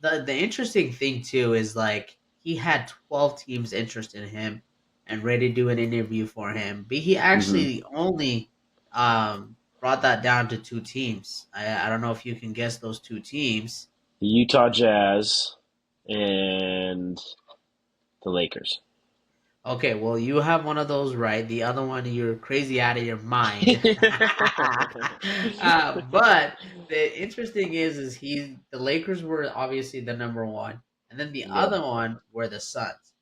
The interesting thing too is like he had 12 teams interested in him and ready to do an interview for him, but he Hmm. actually only brought that down to two teams. I don't know if you can guess those two teams. The Utah Jazz and the Lakers. Okay, well, you have one of those right. The other one, you're crazy out of your mind. But the interesting is the Lakers were obviously the number one, and then the Yep. other one were the Suns.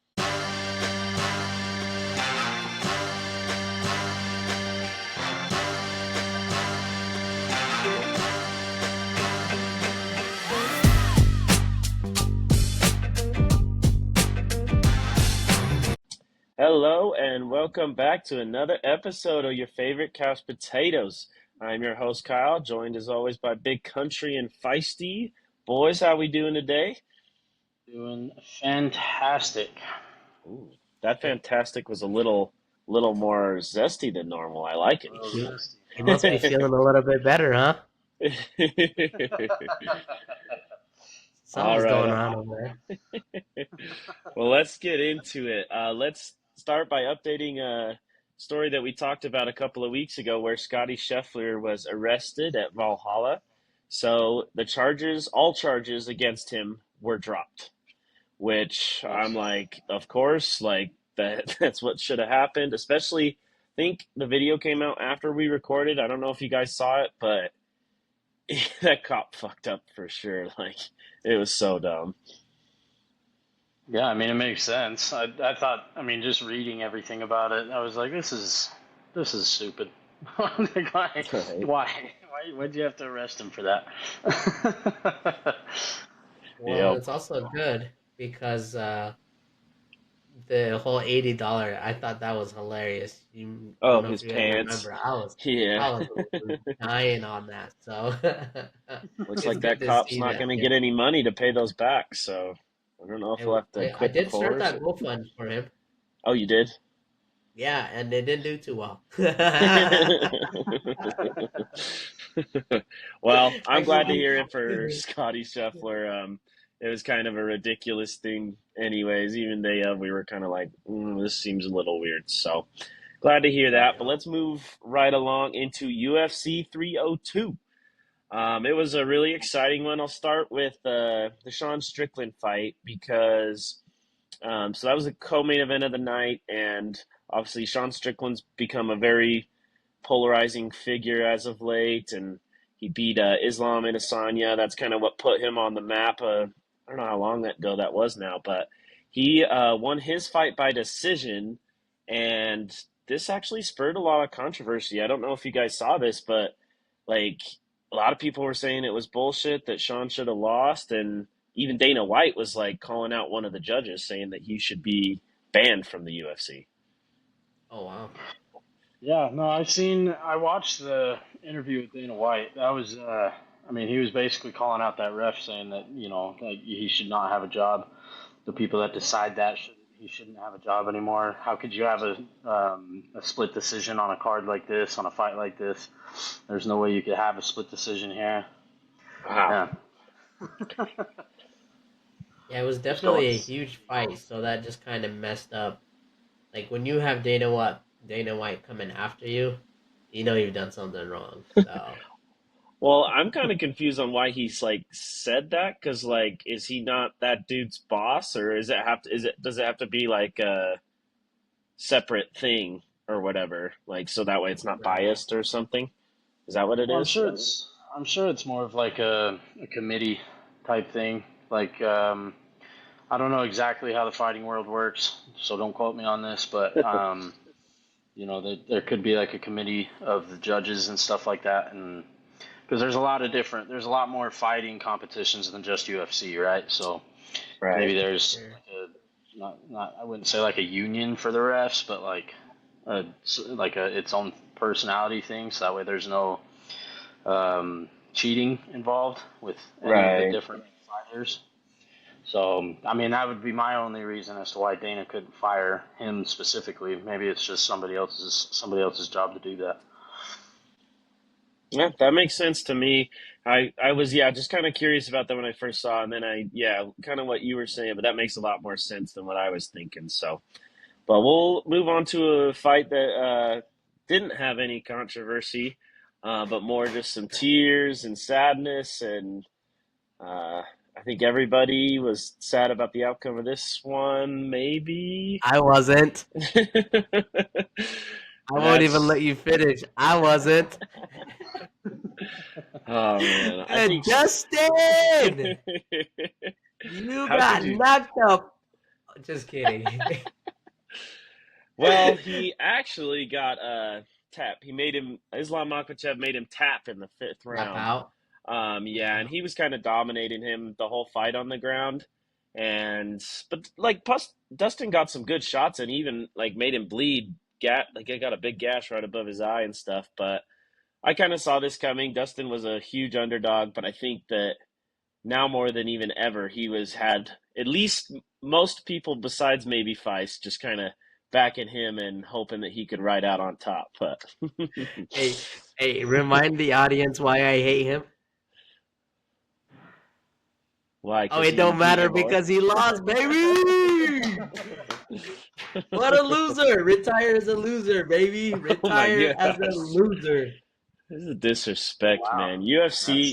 Hello and welcome back to another episode of your favorite couch potatoes. I'm your host Kyle, joined as always by Big Country and Feisty. Boys, how we doing today? Doing fantastic. Ooh, that fantastic was a little more zesty than normal. I like Well, You, zesty, you huh? must be feeling a little bit better, huh? it. All Something's right. going on over Well, let's get into it. Let's start by updating a story that we talked about a couple of weeks ago where Scotty Scheffler was arrested at Valhalla. So the charges, all charges against him were dropped, which I'm Nice. like, of course, like that's what should have happened, especially I think the video came out after we recorded. I don't know if you guys saw it, but that cop fucked up for sure. Like it was so dumb. Yeah, I mean it makes sense. I thought, I mean, just reading everything about it, I was like, this is stupid. Like, Right. why'd you have to arrest him for that? Well, Yep. it's also good because the whole $80. I thought that was hilarious. I don't Oh, know if his you guys pants. remember. I was Yeah. I was dying on that. So Looks it's like good that to cop's see not that. going to Yeah, get any money to pay those back. So I don't know if he'll have to I quit the did start force. that GoFund for him. Oh, you did? Yeah, and it didn't do too well. Well, I I'm go, glad to hear it for Scotty yeah, Scheffler. It was kind of a ridiculous thing, anyways. Even day of, we were kind of like, this seems a little weird. So glad to hear that. But yeah. let's move right along into UFC 302. It was a really exciting one. I'll start with the Sean Strickland fight because so that was the co-main event of the night, and obviously Sean Strickland's become a very polarizing figure as of late, and he beat Islam Adesanya. That's kind of what put him on the map. I don't know how long ago that was now, but he won his fight by decision, and this actually spurred a lot of controversy. I don't know if you guys saw this, but like a lot of people were saying it was bullshit that Sean should have lost, and even Dana White was like calling out one of the judges, saying that he should be banned from the UFC. Oh wow. Yeah, no, I watched the interview with Dana White. That was, I mean, he was basically calling out that ref, saying that like he should not have a job. The people that decide that he shouldn't have a job anymore. How could you have a split decision on a card like this, on a fight like this? There's no way you could have a split decision here. Wow. Yeah, Yeah, it was just going. definitely a huge fight, so that just kind of messed up. Like when you have Dana White coming after you, you know you've done something wrong. So Well, I'm kind of confused on why he's like said that because like is he not that dude's boss or does it have to be like a separate thing or whatever like so that way it's not right. biased or something? Is that what it Well, is? I'm sure it's more of like a committee type thing. Like, I don't know exactly how the fighting world works, so don't quote me on this, but there could be like a committee of the judges and stuff like that, and because there's a lot more fighting competitions than just UFC, right? So maybe Right. there's Sure. like I wouldn't say like a union for the refs, but like its own personality thing, so that way there's no cheating involved with any of the Right. different fighters. So, I mean, that would be my only reason as to why Dana couldn't fire him specifically. Maybe it's just somebody else's job to do that. Yeah, that makes sense to me. I was just kind of curious about that when I first saw, it, and then kind of what you were saying, but that makes a lot more sense than what I was thinking. So, but we'll move on to a fight that didn't have any controversy, but more just some tears and sadness, and I think everybody was sad about the outcome of this one. Maybe. I wasn't. I won't even That's let you finish. I wasn't. oh man, I And think. Dustin, you How could got you? knocked up. Just kidding. Well, he actually got tap. He made him Islam Makhachev made him tap in the fifth Tap round. out. Yeah, and he was kind of dominating him the whole fight on the ground. And but like plus Dustin got some good shots and even like made him bleed. Like he got a big gash right above his eye and stuff. But I kind of saw this coming. Dustin was a huge underdog, but I think that now more than even ever, he was had at least most people besides maybe Feist just kind of backing him and hoping that he could ride out on top. But Hey, hey, remind the audience why I hate him. why? Oh, Because it he don't beat matter your boy. because he lost, baby. What a loser! Retire as a loser, baby. Oh my Retire as a gosh, loser. this is disrespect, Wow, man.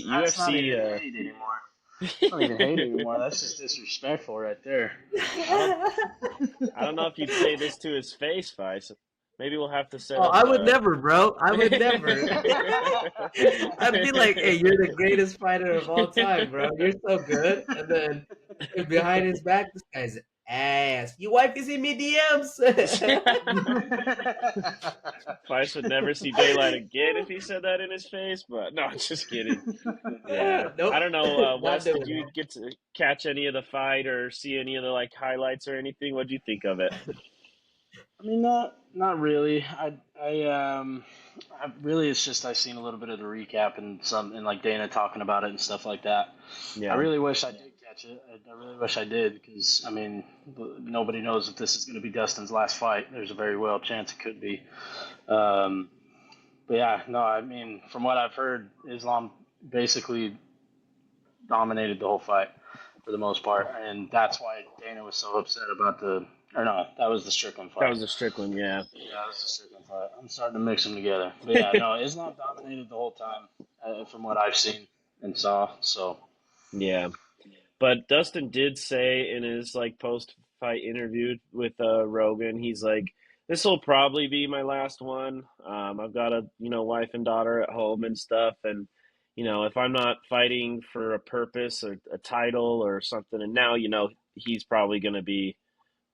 that's not UFC. even hate anymore. It's not even hate anymore. That's just disrespectful right there. I don't I don't know if you'd say this to his face, Vice. Maybe we'll have to set Oh, up I would a. never, bro. I would never. I'd be like, "Hey, you're the greatest fighter of all time, bro. You're so good." And then behind his back, this guy's ass. Your wife is in me DMs. Vice would never see daylight again if he said that in his face. But no, just kidding. Yeah, I Nope, don't know, not Wes. Did doing you that. get to catch any of the fight or see any of the like highlights or anything? What'd you think of it? I mean, not really. I really it's just I seen a little bit of the recap and like Dana talking about it and stuff like that. I Yeah, really wish I did catch it. I really wish I did because I mean nobody knows if this is going to be Dustin's last fight. There's a very well chance it could be. Um, but yeah, no, I mean from what I've heard, Islam basically dominated the whole fight for the most part, and that's why Dana was so upset about the. Or no, that was the Strickland that fight. was a Strickland. Yeah, Yeah, that was the Strickland fight. I'm starting to mix them together, but yeah, no, Islam dominated the whole time, from what I've seen and saw. So yeah. But Dustin did say in his like post fight interview with Rogan, he's like, "This will probably be my last one. I've got a wife and daughter at home and stuff, and if I'm not fighting for a purpose or a title or something, and now he's probably going to be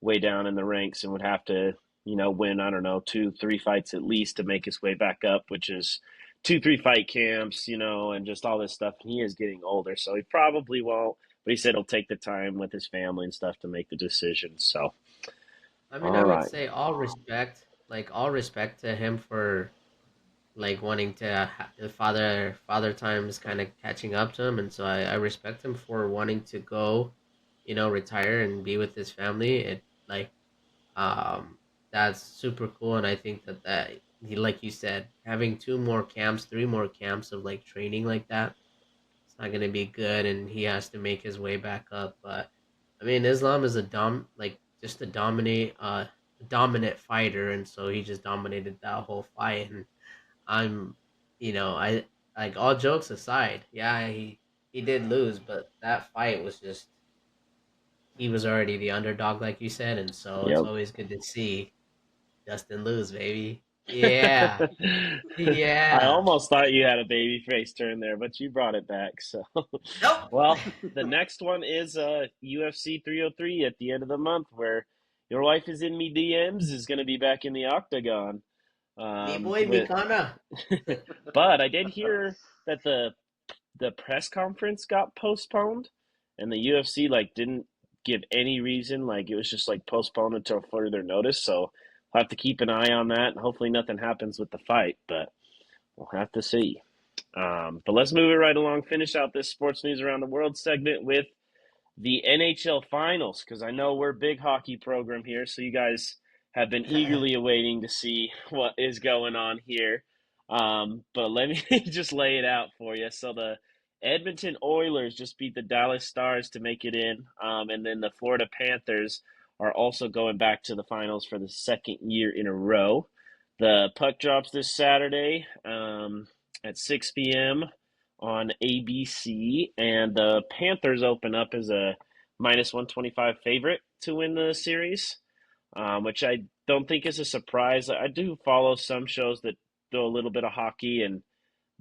way down in the ranks and would have to win, I don't know, 2 3 fights at least to make his way back up, which is 2 3 fight camps, and just all this stuff. And he is getting older, so he probably won't, but he said he'll take the time with his family and stuff to make the decision. So I mean, all I would right. say all respect to him for like wanting to the father time is kind of catching up to him, and so I respect him for wanting to go, retire and be with his family. It like um that's super cool, and I think that he, like you said, having 2 more camps, 3 more camps of like training like that, it's not gonna be good, and he has to make his way back up. But I mean, Islam is a just a dominant fighter, and so he just dominated that whole fight. And I'm, I like all jokes aside, yeah, he did lose, but that fight was just he was already the underdog, like you said, and so it's Yep. always good to see Justin lose, baby. Yeah, I yeah. almost thought you had a baby face turn there, but you brought it back. So, Nope. well, the next one is UFC 303 at the end of the month, where your wife is in me DMs is going to be back in the octagon. Me boy, me With, kana. but I did hear that the press conference got postponed, and the UFC like didn't give any reason. Like it was just like postponed until further notice. So we'll have to keep an eye on that, and hopefully nothing happens with the fight. But we'll have to see. But let's move it right along. Finish out this sports news around the world segment with the NHL finals, because I know we're a big hockey program here, so you guys have been eagerly awaiting to see what is going on here. But let me just lay it out for you. So the Edmonton Oilers just beat the Dallas Stars to make it in, and then the Florida Panthers are also going back to the finals for the second year in a row. The puck drops this Saturday at 6 p.m. on ABC, and the Panthers open up as a minus 125 favorite to win the series, which I don't think is a surprise. I do follow some shows that do a little bit of hockey, and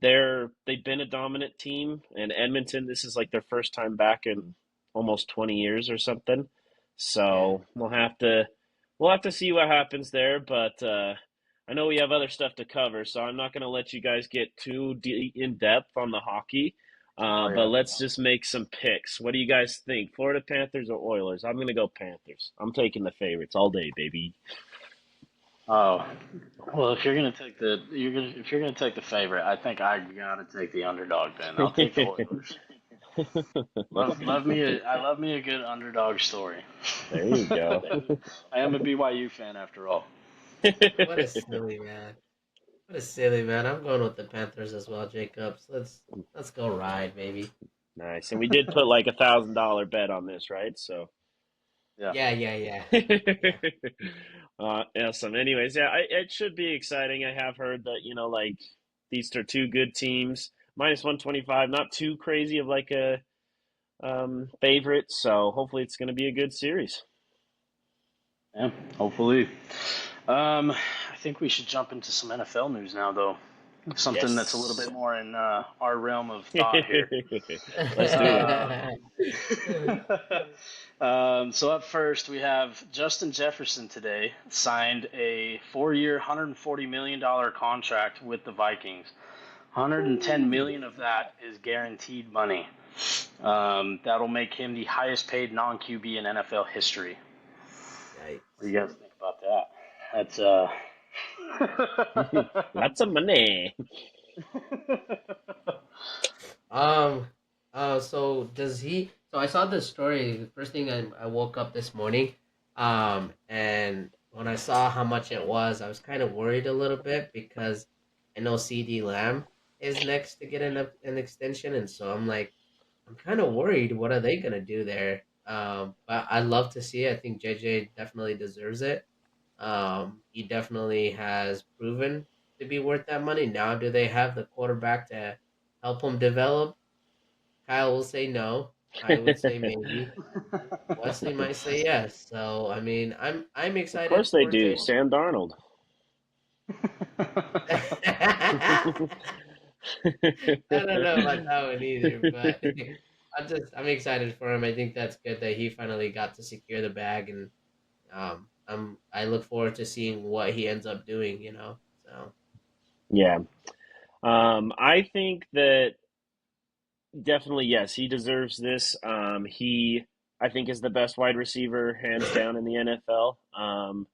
they've been a dominant team. And Edmonton, this is like their first time back in almost 20 years or something. Yeah. So we'll have to see what happens there. But I know we have other stuff to cover, so I'm not going to let you guys get too in depth on the hockey. Oh But yeah. let's just make some picks. What do you guys think? Florida Panthers or Oilers? I'm going to go Panthers. I'm taking the favorites all day, baby. Oh, well, if you're gonna take the favorite, I think I gotta take the underdog. Then I'll take the Oilers. I love me a good underdog story. There you go. I am a BYU fan after all. What a silly man. What a silly man. I'm going with the Panthers as well, Jacobs. Let's go ride, baby. Nice. And we did put like $1,000 bet on this, right? So Yeah. Yeah, yeah, yeah, yeah. awesome. Anyways, yeah, it should be exciting. I have heard that, like these are two good teams. Minus 125, not too crazy of like a favorite. So hopefully it's going to be a good series. Yeah. Hopefully. I think we should jump into some NFL news now, though. Something that's a little Yes. bit more in our realm of thought here. Let's do it. Um, so up first, we have Justin Jefferson today signed a 4-year, $140 million contract with the Vikings. 110 million of that is guaranteed money. That'll make him the highest paid non QB in NFL history. What do Yikes. you guys think about that? Lots of money. Um. So does he? So I saw this story. The first thing I woke up this morning. And when I saw how much it was, I was kind of worried a little bit because I know CD Lamb is next to get an extension, and so I'm like, I'm kind of worried. What are they gonna do there? But I love to see it. I think JJ definitely deserves it. He definitely has proven to be worth that money. Now, do they have the quarterback to help him develop? Kyle will say no. I would say maybe. Wesley might say yes. So I mean, I'm Of excited course they for do. Jay. Sam Darnold. I don't know about that one either, but I'm excited for him. I think that's good that he finally got to secure the bag, and I look forward to seeing what he ends up doing. So Yeah. I think that definitely, yes, he deserves this. I think, is the best wide receiver, hands down, in the NFL.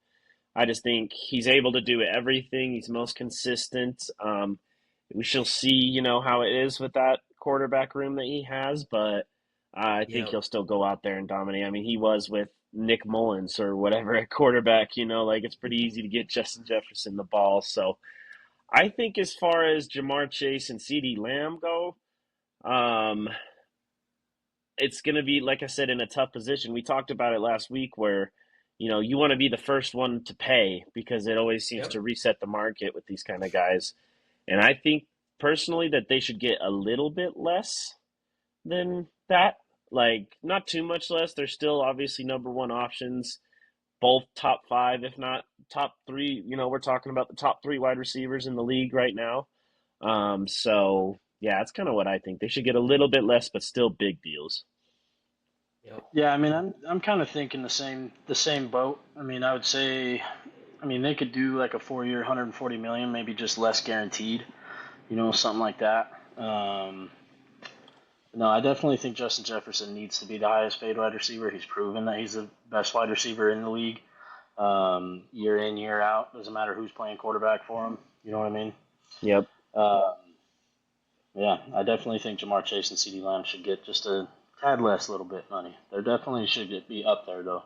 I just think he's able to do everything. He's most consistent. We shall see, how it is with that quarterback room that he has, but I think yep, he'll still go out there and dominate. I mean, he was with Nick Mullins or whatever at quarterback, like it's pretty easy to get Justin Jefferson the ball. So I think as far as Jamar Chase and CeeDee Lamb go, um, it's going to be, like I said, in a tough position. We talked about it last week where, you want to be the first one to pay because it always seems yep, to reset the market with these kind of guys. And I think personally that they should get a little bit less than that. Like, not too much less. They're still obviously number one options, both top five, if not top three. We're talking about the top three wide receivers in the league right now. So yeah, that's kind of what I think. They should get a little bit less, but still big deals. yep, Yeah, I mean, I'm kind of thinking the same boat. I mean, I would say, I mean, they could do like a 4-year, 140 million, maybe just less guaranteed, something like that. No, I definitely think Justin Jefferson needs to be the highest paid wide receiver. He's proven that he's the best wide receiver in the league, year in, year out. Doesn't matter who's playing quarterback for him. You know what I mean? Yep. Um, yeah, I definitely think Jamar Chase and CeeDee Lamb should get just a tad less, little bit money. They definitely should be up there though.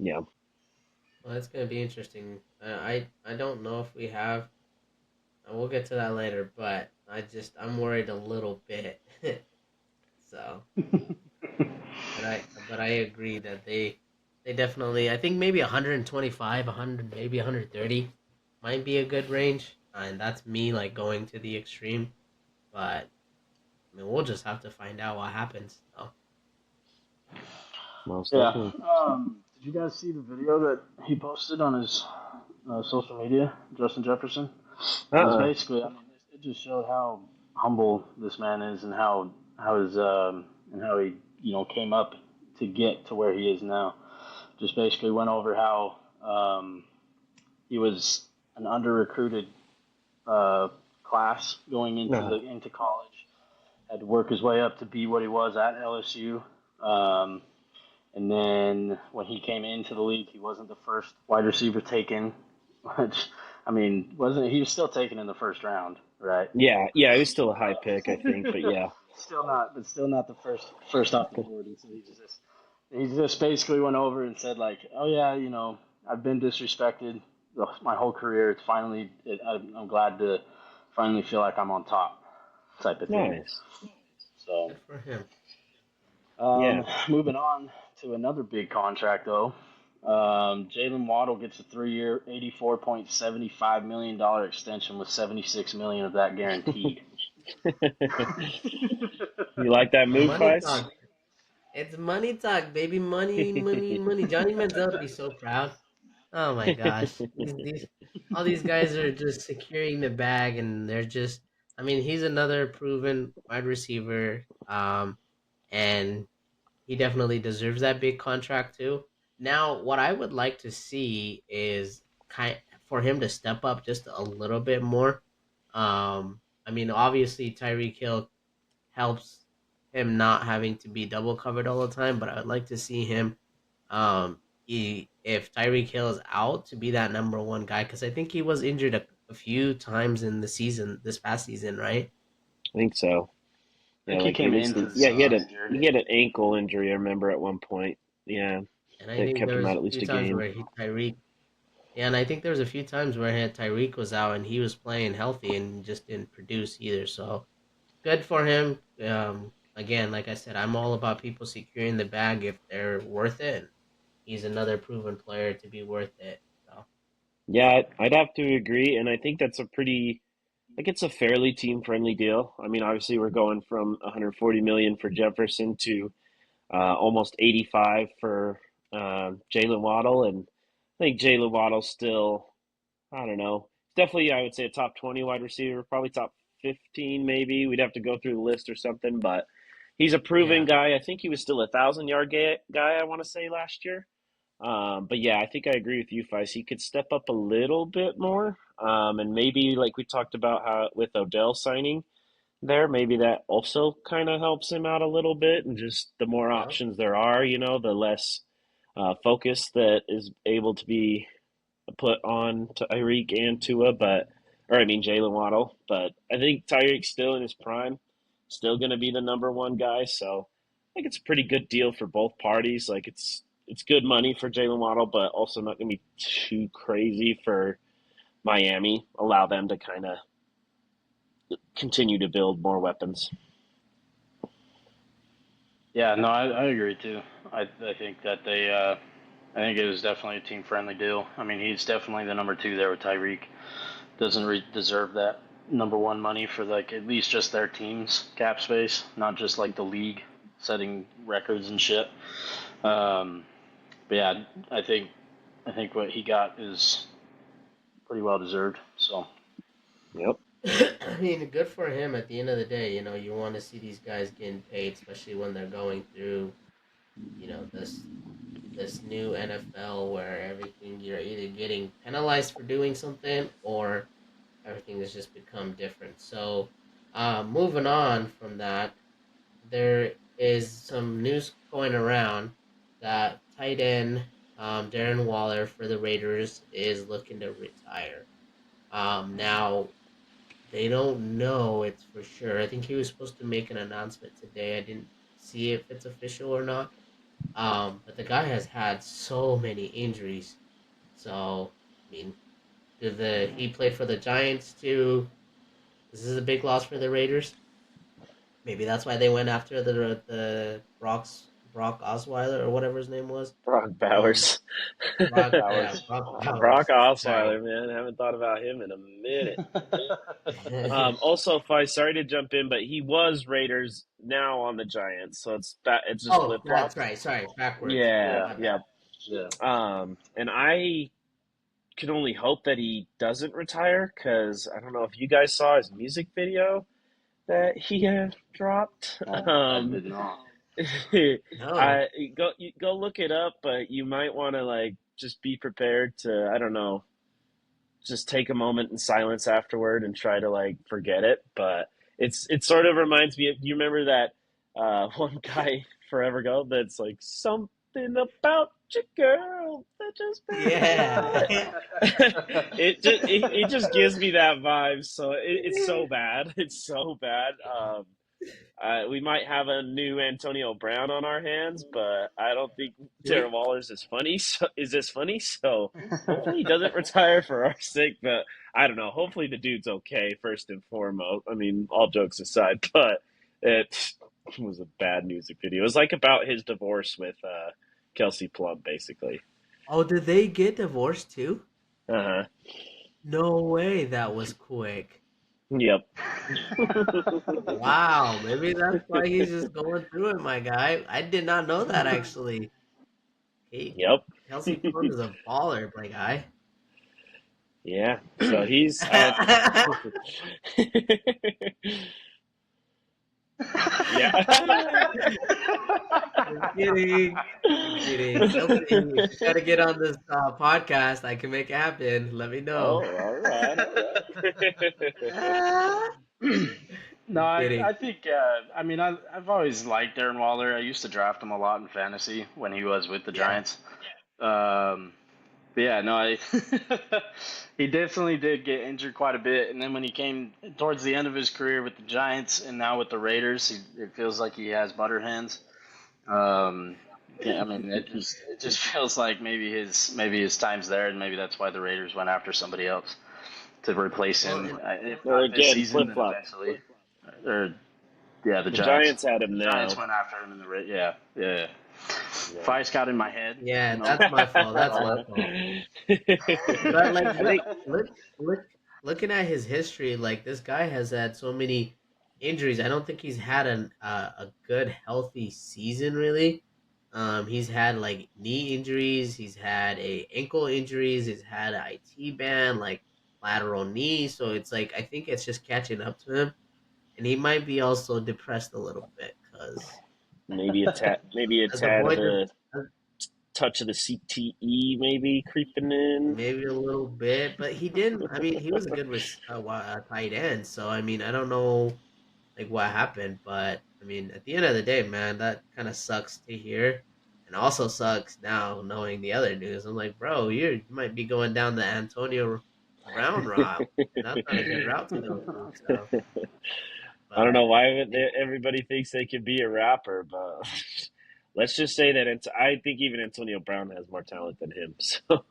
Yeah. well, that's gonna be interesting. I don't know if we have we'll get to that later, but I'm worried a little bit. So, but I agree that they definitely, I think maybe 125, 100, maybe 130 might be a good range, and that's me like going to the extreme. But I mean, we'll just have to find out what happens. So, Most Yeah. definitely. Did you guys see the video that he posted on his social media, Justin Jefferson? It was Uh-uh. basically, I mean, it just showed how humble this man is and how his and how he came up to get to where he is now. Just basically went over how he was an under recruited uh, class going Uh, into college. Had to work his way up to be what he was at LSU. Um, and then when he came into the league, he wasn't the first wide receiver taken. Which, I mean, wasn't he was still taken in the first round, right? yeah, yeah, it was still a high pick, I think, but yeah. Still not the first off the board. And so he just basically went over and said like, oh yeah, I've been disrespected my whole career. I'm glad to finally feel like I'm on top, type of thing. Nice. So, good for him. Yeah. moving on to another big contract though. Jalen Waddle gets a 3-year, $84.75 million extension with 76 million of that guaranteed. You like that move, Money Feist? talk. It's money talk, baby. Money, money, money. Johnny Manziel would be so proud. Oh my gosh, these all these guys are just securing the bag, and they're just. I mean, he's another proven wide receiver, and he definitely deserves that big contract too. Now, what I would like to see is for him to step up just a little bit more. I mean, obviously Tyreek Hill helps him not having to be double covered all the time, but I would like to see him if Tyreek Hill is out to be that number one guy because I think he was injured a few times in the season this past season, right? I think so. I Yeah, think he like at came least into the yeah, season injured. he had an ankle injury, I remember at one point. Yeah. And I That think kept there him was out a at least few a times game. where Tyreek. Yeah, and I think there was a few times where Tyreek was out and he was playing healthy and just didn't produce either. So good for him. Again, like I said, I'm all about people securing the bag if they're worth it. And he's another proven player to be worth it. So Yeah, I'd have to agree, and I think that's a pretty like it's a fairly team friendly deal. I mean, obviously we're going from 140 million for Jefferson to almost 85 for Jalen Waddle, and I think Jalen Waddle's still, I don't know, definitely I would say a top 20 wide receiver, probably top 15 maybe. We'd have to go through the list or something, but he's a proven yeah, guy. I think he was still a 1,000 yard guy, I want to say last year. But yeah, I think I agree with you, Feist. He could step up a little bit more, and maybe like we talked about how with Odell signing there, maybe that also kind of helps him out a little bit. And just the more yep, options there are, the less focus that is able to be put on to Tyreek and Tua, or I mean Jalen Waddle. But I think Tyreek's still in his prime, still going to be the number one guy. So I think it's a pretty good deal for both parties. Like it's good money for Jalen Waddle, but also not going to be too crazy for Miami. Allow them to kind of continue to build more weapons. Yeah, no, I agree too. I think that I think it was definitely a team friendly deal. I mean, he's definitely the number two there with Tyreek. Doesn't deserve that number one money for like at least just their team's cap space, not just like the league setting records and shit. Um, but yeah, I think what he got is pretty well deserved. So Yep. I mean, good for him. At the end of the day, you want to see these guys getting paid, especially when they're going through, this new NFL where everything you're either getting penalized for doing something or everything has just become different. So, moving on from that, there is some news going around that tight end Darren Waller for the Raiders is looking to retire. Now they don't know it's for sure. I think he was supposed to make an announcement today. I didn't see if it's official or not. But the guy has had so many injuries. So I mean, he played for the Giants too. This is a big loss for the Raiders. Maybe that's why they went after the Brock Osweiler or whatever his name was. Brock Um, Bowers. Bowers. Brock Brock Bowers. Sorry. Osweiler, man. I haven't thought about him in a minute. Also, Fi, sorry to jump in, but he was Raiders, now on the Giants, so it's just Oh, flip that's flopped. right. Sorry, backwards. Yeah, Yeah, My yeah. bad. yeah. And I can only hope that he doesn't retire because I don't know if you guys saw his music video that he dropped. I did not. No. I go look it up, but you might want to like just be prepared to, I don't know, just take a moment in silence afterward and try to like forget it. But it sort of reminds me of, you remember that one guy forever ago that's like something about your girl that just made me Yeah. cry. It just gives me that vibe. So it's so bad. It's so bad. We might have a new Antonio Brown on our hands, but I don't think Darren we Waller's is funny. So, is this funny? So hopefully he doesn't retire for our sake. But I don't know. Hopefully the dude's okay first and foremost. I mean, all jokes aside, but it was a bad music video. It was like about his divorce with Kelsey Plum, basically. Oh, did they get divorced too? Uh huh. No way. That was quick. Yep. Wow. Maybe that's why he's just going through it, my guy. I did not know that actually. He Yep. Kelsey Plum is a baller, my guy. Yeah. So he's. Yeah. I'm kidding. I'm kidding. Kelsey, if you got to get on this podcast, I can make it happen. Let me know. Oh, all right, all right. No, I'm I kidding. think I mean I've always liked Darren Waller. I used to draft him a lot in fantasy when he was with the Yeah. Giants. Um, but yeah, no, he definitely did get injured quite a bit, and then when he came towards the end of his career with the Giants and now with the Raiders, it feels like he has butter hands. Um, yeah, I mean it just feels like maybe his time's there, and maybe that's why the Raiders went after somebody else to replace Well, him. and If Well, not this again, season, flip then flop. eventually. Or yeah, the The Giants. Giants had him The Giants now. went after him in the yeah, yeah. Yeah. Fice got in my head, yeah, you know. that's my fault. That's my I fault. But like, think. look, looking at his history, like this guy has had so many injuries. I don't think he's had a good healthy season really. He's had like knee injuries. He's had a ankle injuries. He's had an IT band, like lateral knee. So it's like I think it's just catching up to him, and he might be also depressed a little bit because Maybe a as a tad of boy, the touch of the CTE maybe creeping in. maybe a little bit, but he didn't. I mean, he was a good tight end. So I mean, I don't know like what happened, but I mean, at the end of the day, man, that kind of sucks to hear, and also sucks now knowing the other news. I'm like, bro, you might be going down the Antonio Brown route, and that's not a good route to go through. So, I don't but know why everybody thinks they could be a rapper, but let's just say that I think even Antonio Brown has more talent than him. So,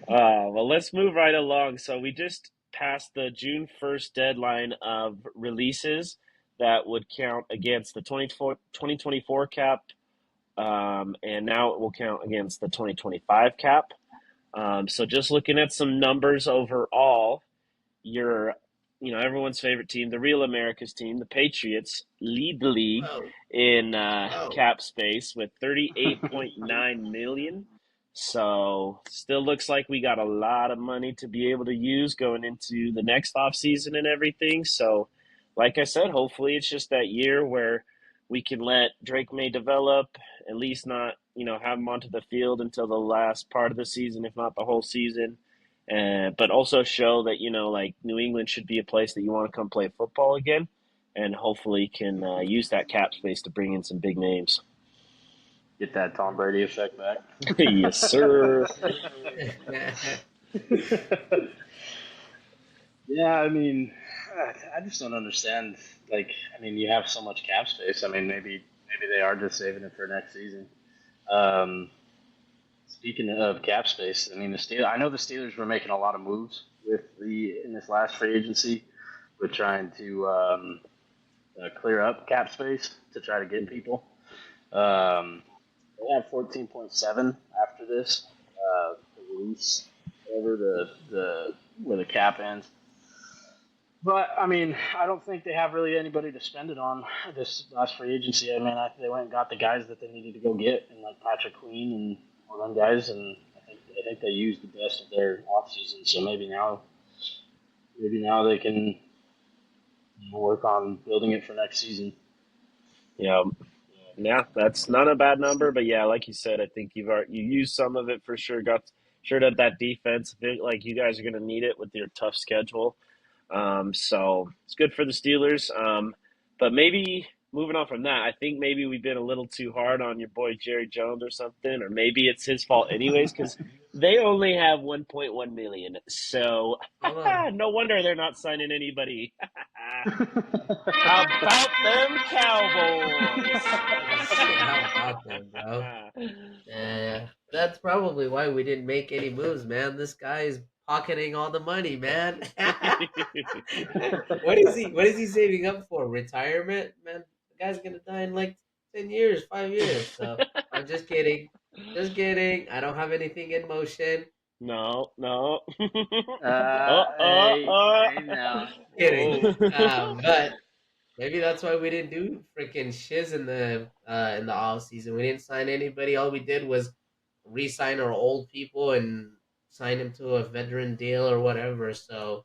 well, let's move right along. So we just passed the June 1st deadline of releases that would count against the 2024 cap, and now it will count against the 2025 cap. So just looking at some numbers overall, your, everyone's favorite team, the real America's team, the Patriots, lead the league whoa, in whoa, cap space with 38.9 million. So still looks like we got a lot of money to be able to use going into the next off season and everything. So, like I said, hopefully it's just that year where we can let Drake May develop, at least not, have him onto the field until the last part of the season, if not the whole season, but also show that like New England should be a place that you want to come play football again, and hopefully can use that cap space to bring in some big names. Get that Tom Brady effect back. Yes, sir. Yeah, I mean, I just don't understand. Like, I mean, you have so much cap space. I mean, maybe they are just saving it for next season. Um, Speaking of cap space, I mean, I know the Steelers were making a lot of moves in this last free agency with trying to clear up cap space to try to get people. They have 14.7 after this release, whatever the where the cap ends. But I mean, I don't think they have really anybody to spend it on this last free agency. I mean, they went and got the guys that they needed to go get, and like Patrick Queen and all them guys, and I think they used the best of their offseason. So maybe now they can work on building it for next season. Yeah, yeah, that's not a bad number, but yeah, like you said, I think you used some of it for sure. Got sure that defense, like you guys are going to need it with your tough schedule. So it's good for the Steelers. But maybe moving on from that, I think maybe we've been a little too hard on your boy Jerry Jones or something, or maybe it's his fault anyways because they only have 1.1 million. So Hold on. no wonder they're not signing anybody. How about them Cowboys? How about them, bro? That's probably why we didn't make any moves, man. This guy is pocketing all the money, man. What is he saving up for? Retirement? Man, the guy's gonna die in like 10 years, 5 years. So I'm just kidding. Just kidding. I don't have anything in motion. No, no. Hey, Oh. hey now. Kidding. Whoa. But maybe that's why we didn't do freaking shiz in the off season. We didn't sign anybody. All we did was re-sign our old people and sign them to a veteran deal or whatever. So,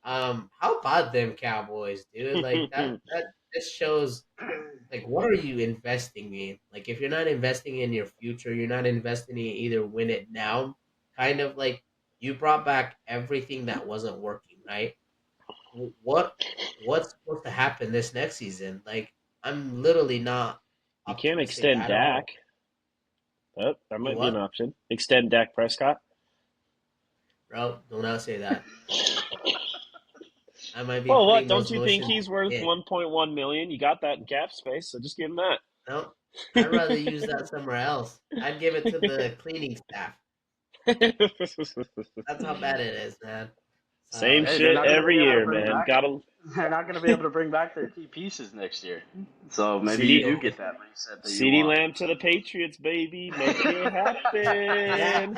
how about them Cowboys, dude? Like that just shows like what are you investing in? Like if you're not investing in your future, you're not investing in either win it now. Kind of like you brought back everything that wasn't working, right? What what's supposed to happen this next season? Like I'm literally not You can't optimistic extend at all. Dak. Oh, that You might be an what, option. Extend Dak Prescott. bro? Do not say that. I might be Well, what? putting Don't those you think motions he's worth in. 1.1 million? You got that in cap space, so just give him No, I'd rather use that somewhere else. I'd give it to the cleaning staff. that. That's how bad it is, man. Same So Hey, they're shit not going to every be able to year, bring man. back. Gotta They're not going to be able to bring back their key pieces next year. So maybe you CD do get that reset that you CD want. Lamb to the Patriots, baby. Make it happen.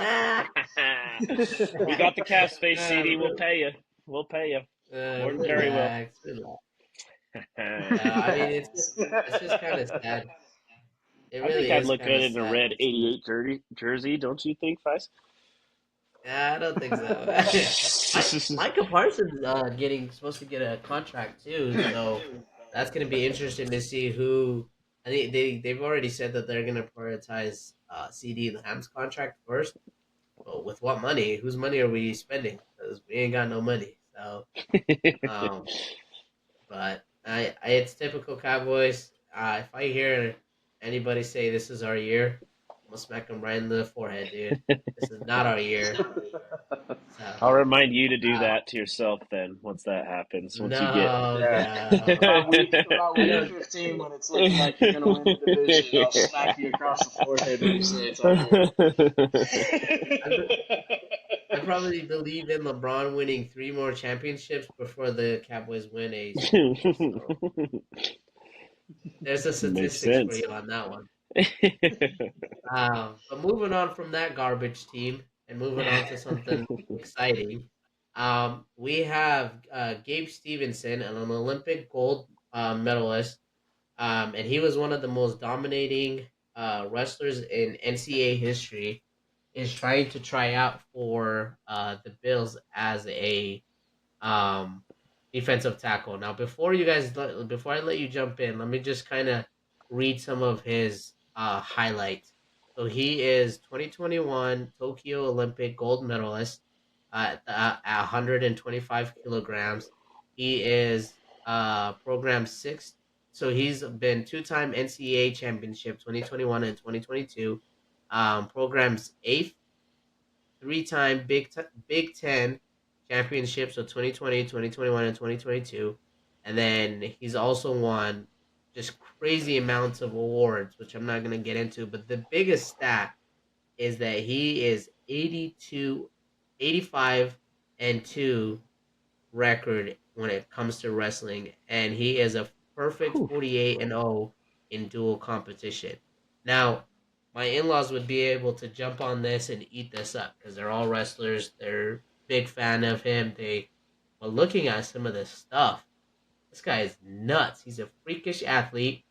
We got the cap space, CD. We'll Re- pay you. We'll pay you. More than Jerry will. relax, relax. I mean, it's just kind of sad. It I think really I'd is look kind good of in a sad. red 88 jersey, don't you think, Feist? I don't think so. Micah Parsons getting supposed to get a contract too, so that's gonna be interesting to see who. I think they've already said that they're gonna prioritize CD Lamb's contract first. But with what money? Whose money are we spending? Because we ain't got no money. So, um, but it's typical Cowboys. If I hear anybody say this is our year, I'm gonna smack them right in the forehead, dude. This is not our year. So, I'll remind you to do uh, that to yourself then once that happens. Once you get. no, Yeah. no. About I week don't. 15, when it's looking like you're going to win the division, I'll smack you across the forehead when you say it's our year. I, I probably believe in LeBron winning 3 more championships before the Cowboys win a Super Bowl. So there's the Makes statistics for sense. you on that one. But moving on from that garbage team and moving on to something exciting, we have Gabe Stevenson, an Olympic gold medalist, and he was one of the most dominating wrestlers in NCAA history. Is trying to try out for the Bills as a um, defensive tackle. Now, before I let you jump in, let me just kind of read some of his highlights. So he is 2021 Tokyo Olympic gold medalist at 125 kilograms. He is program six. So he's been two-time NCAA championship 2021 and 2022. Programs eighth, three-time Big Ten championship, so 2020, 2021, and 2022. And then he's also won just crazy amounts of awards, which I'm not going to get into. But the biggest stat is that he is 82, 85. and 2 record when it comes to wrestling, and he is a perfect Whew. 48-0 in dual competition. Now, my in-laws would be able to jump on this and eat this up because they're all wrestlers. They're big fan of him. But looking at some of this stuff, this guy is nuts. He's a freakish athlete.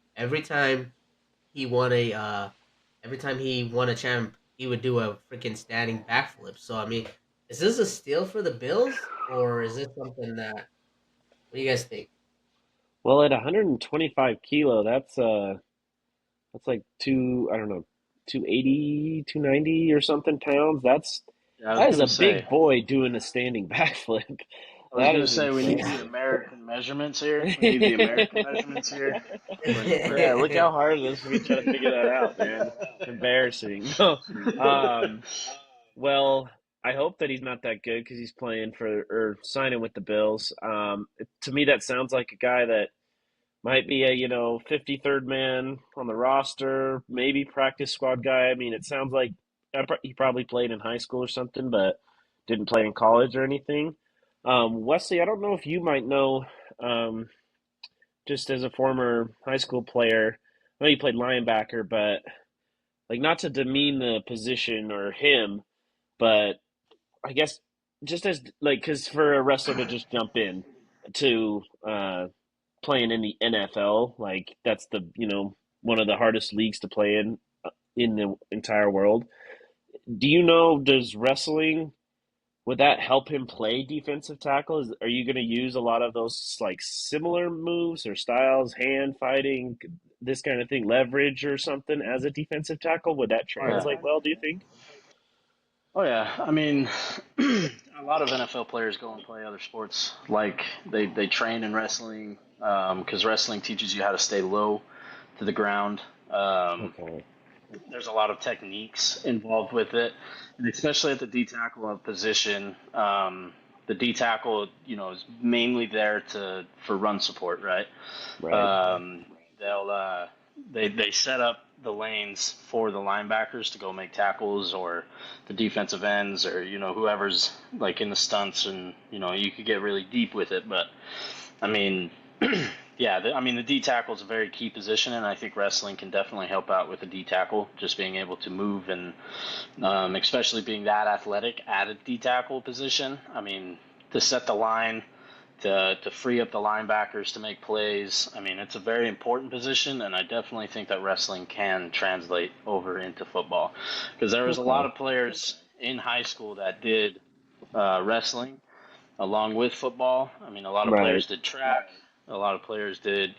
He won a every time he won a champ, he would do a freaking standing backflip. So I mean, is this a steal for the Bills, or is this something that? What do you guys think? Well, at 125 kilo, that's like two, I don't know, 280, 290 or something pounds. Yeah, I was That is gonna a say. big boy doing a standing backflip. I was That gonna is say we need the impressive. American measurements here. We need the American measurements here. For Yeah, look how hard it is for me trying to figure that out, man. Embarrassing. No. Um, well, I hope that he's not that good because he's playing for or signing with the Bills. To me, that sounds like a guy that might be a 53rd man on the roster, maybe practice squad guy. I mean, it sounds like he probably played in high school or something, but didn't play in college or anything. Wesley, I don't know if you might know, um, just as a former high school player. I know you played linebacker, but like not to demean the position or him, but I guess just as like because for a wrestler to just jump in to playing in the NFL, like that's the one of the hardest leagues to play in the entire world. Do you know? Does wrestling would that help him play defensive tackle? Are you going to use a lot of those like similar moves or styles, hand fighting, this kind of thing, leverage or something as a defensive tackle? Would that Oh yeah. translate well? Do you think? Oh yeah. I mean, a lot of NFL players go and play other sports. Like they train in wrestling because wrestling teaches you how to stay low to the ground. Um, Okay. there's a lot of techniques involved with it, and especially at the D tackle position. The D tackle, is mainly there to for run support, right? Right. Um, they'll they set up the lanes for the linebackers to go make tackles or the defensive ends or whoever's like in the stunts, and you could get really deep with it, but I mean, yeah, I mean the D tackle is a very key position, and I think wrestling can definitely help out with the D tackle, just being able to move and especially being that athletic at a D tackle position. I mean, to set the line, to free up the linebackers to make plays. I mean, it's a very important position, and I definitely think that wrestling can translate over into football because there was a lot Okay. of players in high school that did wrestling along with football. I mean, a lot of Right. players did track. A lot of players did,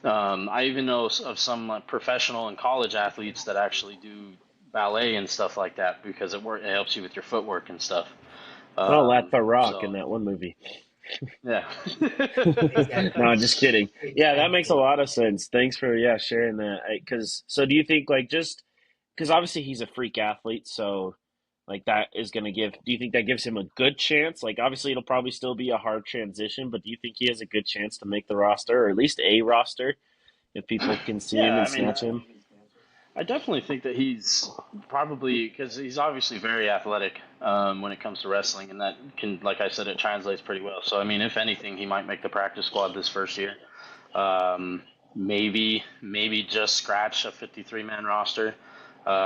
I even know of some professional and college athletes that actually do ballet and stuff like that because it helps you with your footwork and stuff. Oh, Laugh the Rock in So that one movie. yeah. No, Exactly. just kidding. Yeah, that makes a Exactly. lot of sense. Thanks for sharing that. Because so do you think like just because obviously he's a freak athlete, so like that is going to give. Do you think that gives him a good chance? Like obviously it'll probably still be a hard transition, but do you think he has a good chance to make the roster or at least a roster if people can see him Yeah, and I mean, snatch him? I definitely think that he's probably because he's obviously very athletic when it comes to wrestling, and that can, like I said, it translates pretty well. So, I mean, if anything, he might make the practice squad this first year. Maybe just scratch a 53-man roster.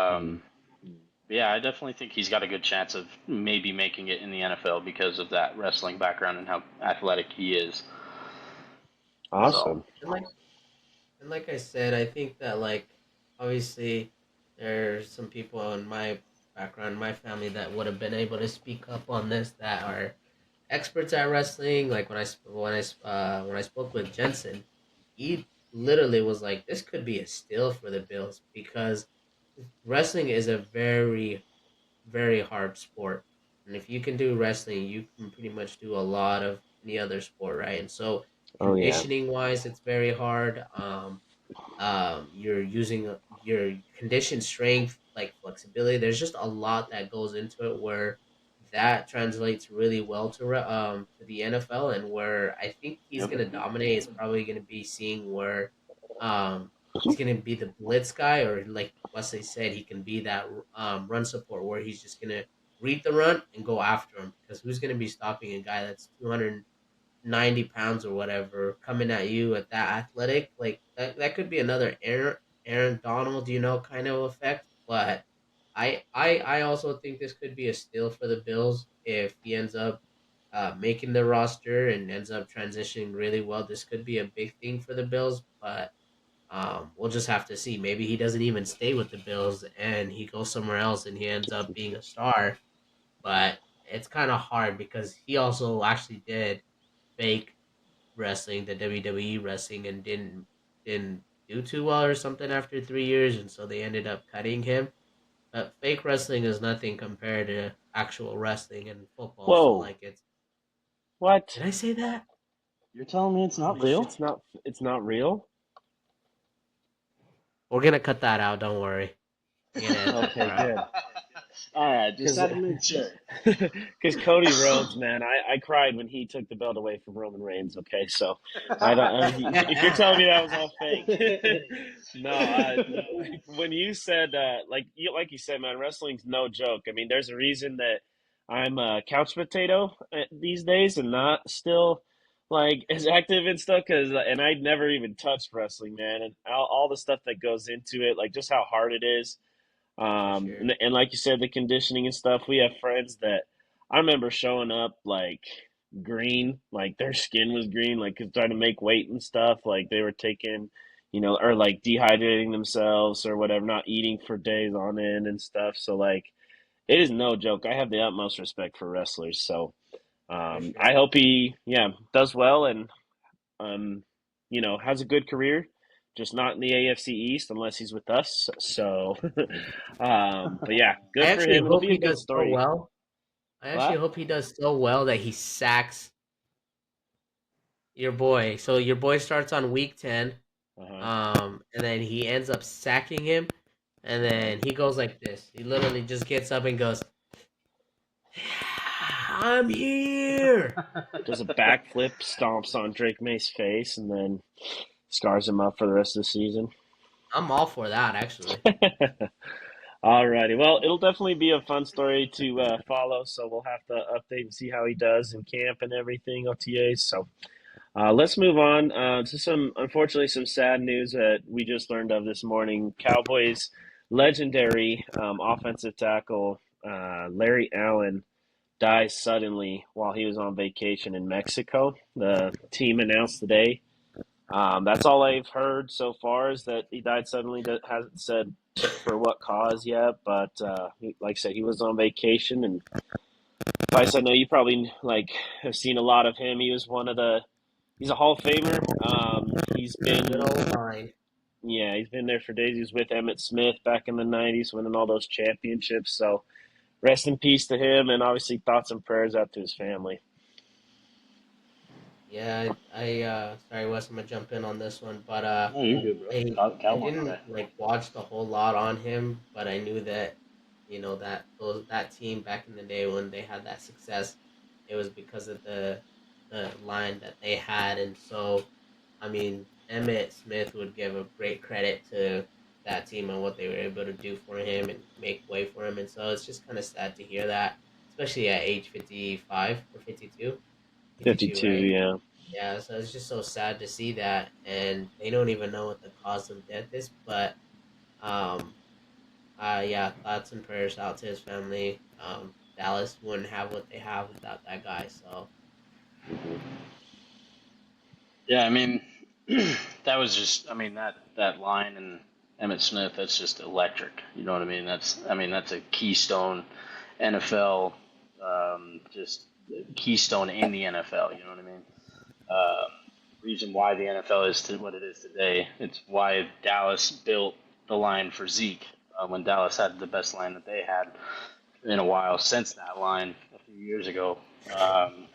Hmm. Um, yeah, I definitely think he's got a good chance of maybe making it in the NFL because of that wrestling background and how athletic he is. So, Awesome. And like I said, I think that obviously there's some people in my background, my family that would have been able to speak up on this that are experts at wrestling. Like when I spoke with Jensen, he literally was like, "This could be a steal for the Bills because wrestling is a very hard sport, and if you can do wrestling, you can pretty much do a lot of any other sport, right? And so Oh yeah. conditioning wise, it's very hard. You're using your condition strength, like flexibility. There's just a lot that goes into it where that translates really well to the NFL, and where I think he's yep. gonna dominate is probably gonna be seeing where he's gonna be the blitz guy, or like Wesley said, he can be that run support where he's just gonna read the run and go after him, because who's going to be stopping a guy that's 290 pounds or whatever coming at you at that athletic? Like that could be another Aaron Donald, kind of effect. But I also think this could be a steal for the Bills if he ends up making the roster and ends up transitioning really well. This could be a big thing for the Bills, but we'll just have to see. Maybe he doesn't even stay with the Bills and he goes somewhere else and he ends up being a star. But it's kind of hard because he also actually did fake wrestling, the WWE wrestling, and didn't do too well or something after 3 years, and so they ended up cutting him. But fake wrestling is nothing compared to actual wrestling in football. So Whoa, like, it's what? did I say that? You're telling me it's Oh not shit! real? It's not real. We're gonna cut that out. Don't worry. We're gonna edit that Okay, part out. good. All right, just Because had to make sure. because Cody Rhodes, man, I cried when he took the belt away from Roman Reigns. Okay, so I don't. If you're telling me that was all fake, no. When you said like you said, man, wrestling's no joke. I mean, there's a reason that I'm a couch potato these days and not still like as active and stuff. And I'd never even touched wrestling, man, and all the stuff that goes into it, like just how hard it is. For sure. And like you said, the conditioning and stuff. We have friends that I remember showing up like green, like their skin was green, like 'cause trying to make weight and stuff. Like they were taking, or like dehydrating themselves or whatever, not eating for days on end and stuff. So like, it is no joke. I have the utmost respect for wrestlers. So For I sure. hope he, yeah, does well and has a good career, just not in the AFC East unless he's with us. So, but yeah, I good for actually him. It'll hope be a he good does so story. well. I actually What? hope he does so well that he sacks your boy. So your boy starts on week 10, Uh huh. and then he ends up sacking him, and Uh huh. then he goes like this. He literally just gets up and goes, "I'm here." Does a backflip, stomps on Drake May's face, and then scars him up for the rest of the season. I'm all for that, actually. Alrighty. Well, it'll definitely be a fun story to follow. So we'll have to update and see how he does in camp and everything, OTAs. So let's move on to unfortunately, some sad news that we just learned of this morning. Cowboys legendary offensive tackle Larry Allen dies suddenly while he was on vacation in Mexico. The team announced today. That's all I've heard so far is that he died suddenly. That hasn't said for what cause yet, but like I said, he was on vacation. And Vice, I know you probably like have seen a lot of him. He's a Hall of Famer. He's Good been, old line. yeah, he's been there for days. He was with Emmett Smith back in the '90s, winning all those championships. So rest in peace to him, and obviously thoughts and prayers out to his family. Yeah, sorry, Wes, I'm gonna jump in on this one, but No, you're good, bro. I Cowboys guy. didn't like watch the whole lot on him, but I knew that that team back in the day when they had that success, it was because of the line that they had, and so I mean Emmett Smith would give a great credit to that team and what they were able to do for him and make way for him, and so it's just kind of sad to hear that, especially at age 55 or 52, 52, 52, right? yeah. Yeah, so it's just so sad to see that, and they don't even know what the cause of death is. But um, yeah, thoughts and prayers out to his family. Dallas wouldn't have what they have without that guy. So Hmm. Yeah, I mean, that was just, I mean, that line and Emmett Smith, that's just electric. You know what I mean? That's a keystone NFL, just keystone in the NFL. You know what I mean? Um, Reason why the NFL is to what it is today. It's why Dallas built the line for Zeke when Dallas had the best line that they had in a while since that line a few years ago. Um,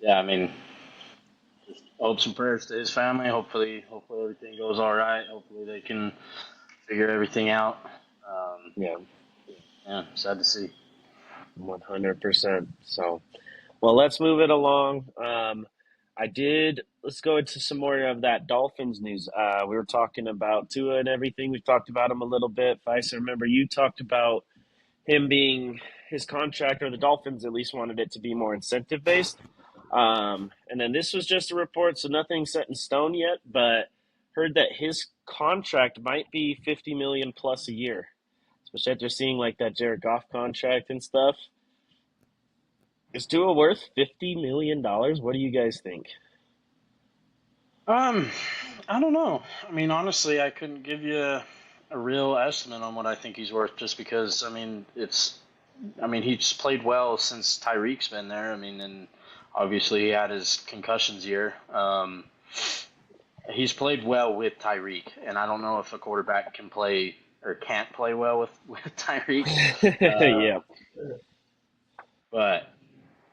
yeah, I mean, just hopes and prayers to his family. Hopefully everything goes all right. Hopefully they can figure everything out. Um, Yeah, yeah, sad to see. 100%. So, well, let's move it along. Let's go into some more of that Dolphins news. We were talking about Tua and everything. We've talked about him a little bit. Vice, I remember you talked about him being his contract, or the Dolphins at least wanted it to be more incentive based. And then this was just a report, so nothing set in stone yet, but heard that his contract might be 50 million plus a year, especially after seeing like that Jared Goff contract and stuff. Is Tua worth $50 million? What do you guys think? Um, I don't know. I mean, honestly, I couldn't give you a real estimate on what I think he's worth, just because he's played well since Tyreek's been there. I mean, and obviously he had his concussions year. He's played well with Tyreek, and I don't know if a quarterback can play or can't play well with Tyreek. Yeah, But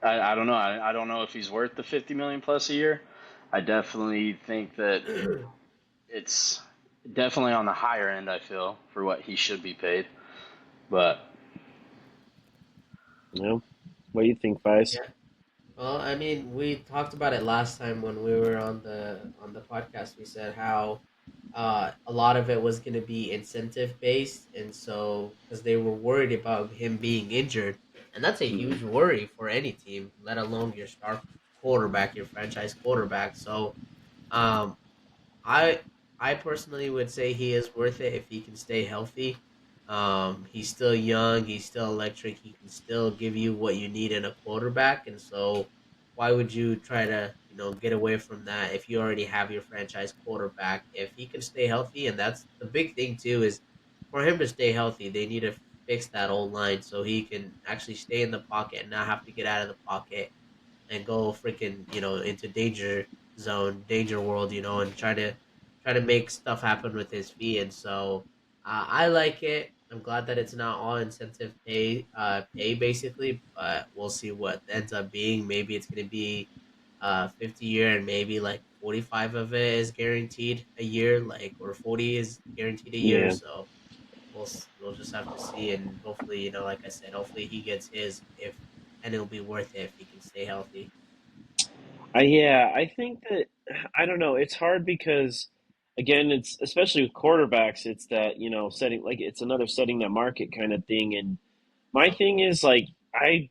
I don't know. I don't know if he's worth the 50 million plus a year. I definitely think that it's definitely on the higher end, I feel, for what he should be paid. But yeah. What do you think, Vice? Yeah. Well, I mean, we talked about it last time when we were on the podcast. We said how a lot of it was going to be incentive based, and so because they were worried about him being injured, and that's a Mm-hmm. huge worry for any team, let alone your star quarterback, your franchise quarterback. So, um, I I personally would say he is worth it if he can stay healthy. He's still young. He's still electric. He can still give you what you need in a quarterback. And so, why would you try to get away from that if you already have your franchise quarterback? If he can stay healthy, and that's the big thing too, is for him to stay healthy, they need to fix that old line so he can actually stay in the pocket and not have to get out of the pocket and go freaking into danger zone, danger world, and try to make stuff happen with his feet. And so I like it. I'm glad that it's not all incentive pay basically, but we'll see what ends up being. Maybe it's gonna be 50 year, and maybe like 45 of it is guaranteed a year, like, or 40 is guaranteed a year. Yeah. So we'll just have to see, and hopefully, like I said, hopefully he gets his, if and it'll be worth it if he can stay healthy. Yeah, I think that I don't know. It's hard because again, it's especially with quarterbacks, it's that, setting, like it's another setting that market kind of thing. And my thing is like I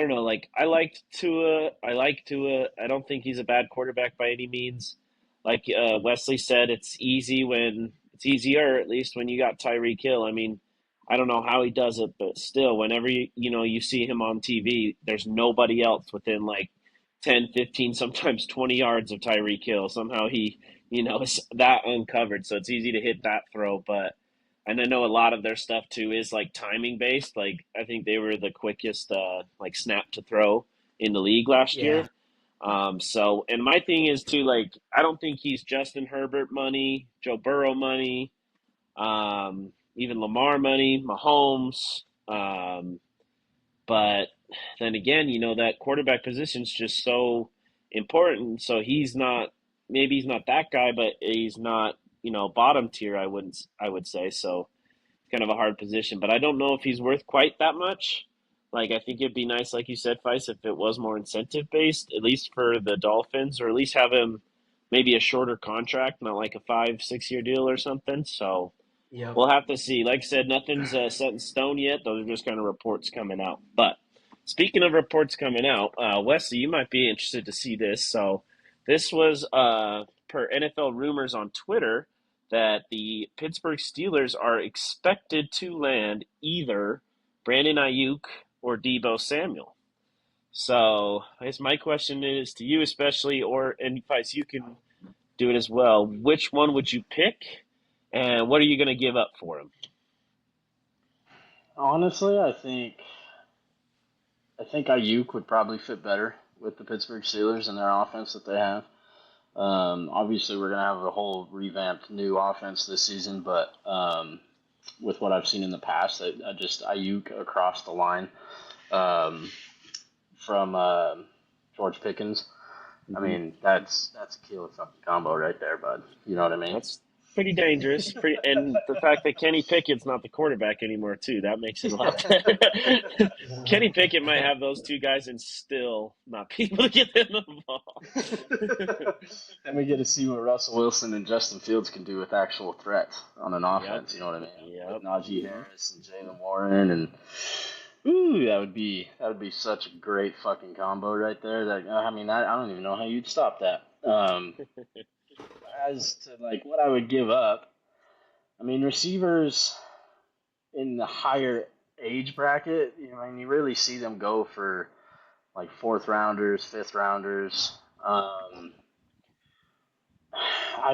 don't know, like I liked Tua. I like Tua. I don't think he's a bad quarterback by any means. Like Wesley said, it's easy when it's easier, at least when you got Tyreek Hill. I mean, I don't know how he does it, but still, whenever you see him on TV, there's nobody else within like 10, 15, sometimes 20 yards of Tyreek Hill. Somehow he, is that uncovered, so it's easy to hit that throw. But and I know a lot of their stuff too is like timing based. Like I think they were the quickest like snap to throw in the league last Yeah, year. So and my thing is too, like I don't think he's Justin Herbert money, Joe Burrow money, even Lamar money, Mahomes. But then again, that quarterback position is just so important. So he's not, maybe he's not that guy, but he's not, bottom tier. I would say so. Kind of a hard position, but I don't know if he's worth quite that much. Like, I think it'd be nice, like you said, Feist, if it was more incentive based, at least for the Dolphins, or at least have him maybe a shorter contract, not like a 5, 6 year deal or something. So yep. we'll have to see. Like I said, nothing's set in stone yet. Those are just kind of reports coming out. But speaking of reports coming out, Wesley, you might be interested to see this. So this was per NFL rumors on Twitter that the Pittsburgh Steelers are expected to land either Brandon Ayuk or Debo Samuel. So I guess my question is to you especially, or and Vice, you can do it as well. Which one would you pick, and what are you going to give up for him? honestly, I think Ayuk would probably fit better with the Pittsburgh Steelers and their offense that they have. Obviously, we're gonna have a whole revamped new offense this season, but with what I've seen in the past, I just Ayuk across the line um, from George Pickens. I Mm-hmm. mean, that's a killer fucking combo right there, bud. You know what I mean? pretty dangerous. Pretty, and the fact that Kenny Pickett's not the quarterback anymore too, that makes it a lot better. Kenny Pickett might have those two guys and still not be able to get them the ball. Then we get to see what Russell Wilson and Justin Fields can do with actual threats on an Yep. offense. You know what I mean? With Yep. Najee Hmm. Harris and Jalen Warren, and ooh, that would be such a great fucking combo right there. That I mean, I don't even know how you'd stop that. As to like what I would give up, I mean, receivers in the higher age bracket, I mean, you really see them go for like fourth rounders, fifth rounders. I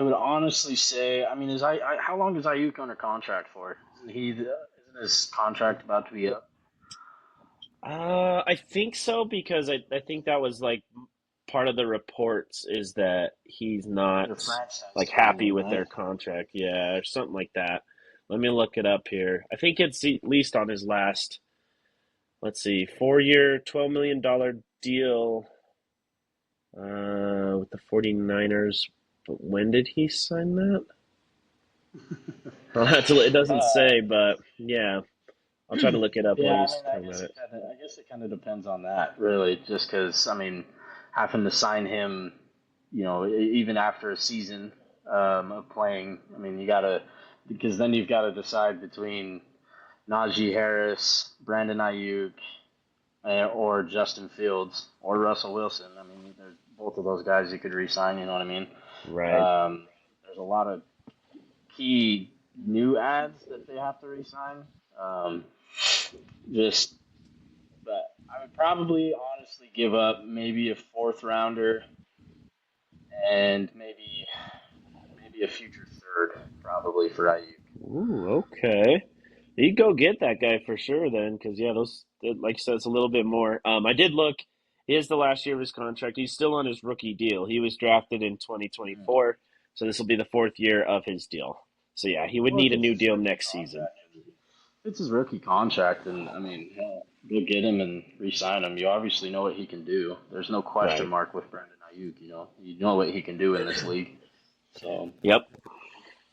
would honestly say, I mean, how long is Ayuk under contract for? Isn't his contract about to be up? I think so because I think that was like part of the reports is that he's not The franchise like tagging happy him, with right? their contract. Yeah, or something like that. Let me look it up here. I think it's at least on his last, let's see, 4 year, $12 million deal with the 49ers. But when did he sign that? It doesn't uh, say, but yeah, I'll try to look it up while yeah, you're I mean, talking about it. I guess it kind of depends on that, really. Just because, I mean, having to sign him, even after a season of playing, I mean, because then you've got to decide between Najee Harris, Brandon Ayuk, or Justin Fields, or Russell Wilson. I mean, there's both of those guys you could re-sign. You know what I mean? Right. There's a lot of key new ads that they have to re-sign. Um, just, but I would probably honestly give up maybe a fourth rounder and maybe a future third, probably for Ayuk. Ooh, okay. You go get that guy for sure then, because yeah, like you said, it's a little bit more. I did look. He is the last year of his contract. He's still on his rookie deal. He was drafted in Mm. 2024, so this will be the fourth year of his deal. So yeah, he would Well, if need a it's new his deal rookie next season. contract, and I mean, hell, go get him and re-sign him. You obviously know what he can do. There's no question Right. mark with Brandon Ayuk. You know what he can do in this league. So Yep.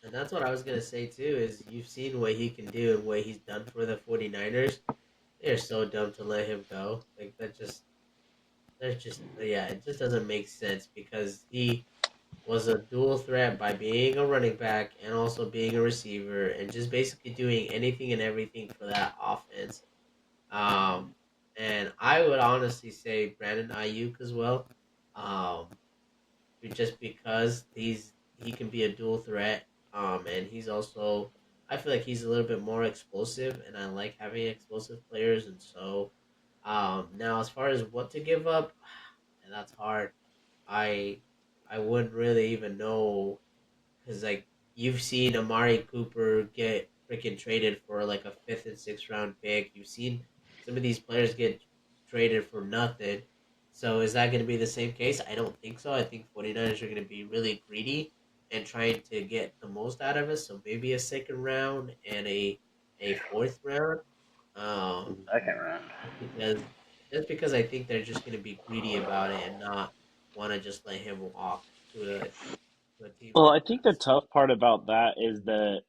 And that's what I was gonna say too. Is you've seen what he can do and what he's done for the 49ers. They're so dumb to let him go. Like that just there's just yeah, it just doesn't make sense because he was a dual threat by being a running back and also being a receiver and just basically doing anything and everything for that offense. Um, and I would honestly say Brandon Ayuk as well. Um, just because he can be a dual threat. And he's also I feel like he's a little bit more explosive, and I like having explosive players. And so, now as far as what to give up, and that's hard. I I wouldn't really even know because like you've seen Amari Cooper get freaking traded for like a fifth and sixth round pick. You've seen some of these players get traded for nothing. So is that going to be the same case? I don't think so. I think 49ers are going to be really greedy and trying to get the most out of it. So maybe a second round and a fourth round. Um, second round. because just because I think they're just going to be greedy about it and not want to just let him walk to a team Well, like I think that. the tough part about that is that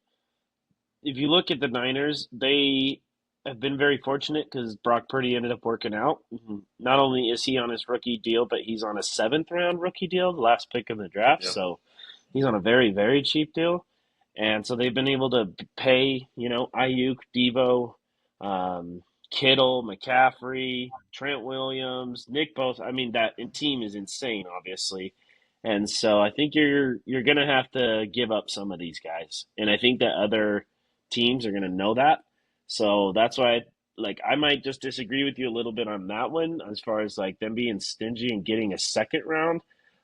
if you look at the Niners, they have been very fortunate because Brock Purdy ended up working out. Not only is he on his rookie deal, but he's on a seventh round rookie deal, the last pick in the draft. Yep. So he's on a very, very cheap deal. And so they've been able to pay, Ayuk, Devo, um, Kittle, McCaffrey, Trent Williams, Nick Both. I mean, that team is insane, obviously. And so I think you're gonna have to give up some of these guys, and I think that other teams are gonna know that. So that's why, like, I might just disagree with you a little bit on that one as far as like them being stingy and getting a second round.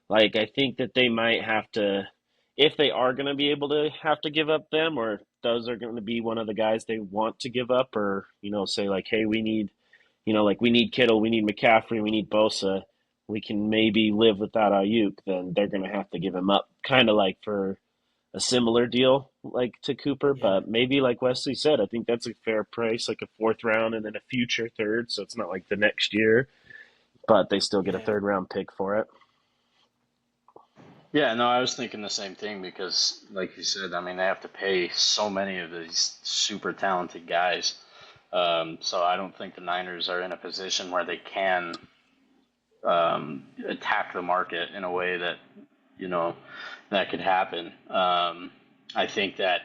Like, I think that they might have to, if they are gonna be able to have to give up them, or if those are gonna be one of the guys they want to give up, or say like, hey, we need like we need Kittle, we need McCaffrey, we need Bosa. We can maybe live without Ayuk. Then they're going to have to give him up, kind of like for a similar deal like to Cooper. Yeah, But maybe like Wesley said, I think that's a fair price, like a fourth round and then a future third. So it's not like the next year, but they still get a yeah, third round pick for it. Yeah, no, I was thinking the same thing because, like you said, I mean, they have to pay so many of these super talented guys. So I don't think the Niners are in a position where they can attack the market in a way that you know that could happen. I think that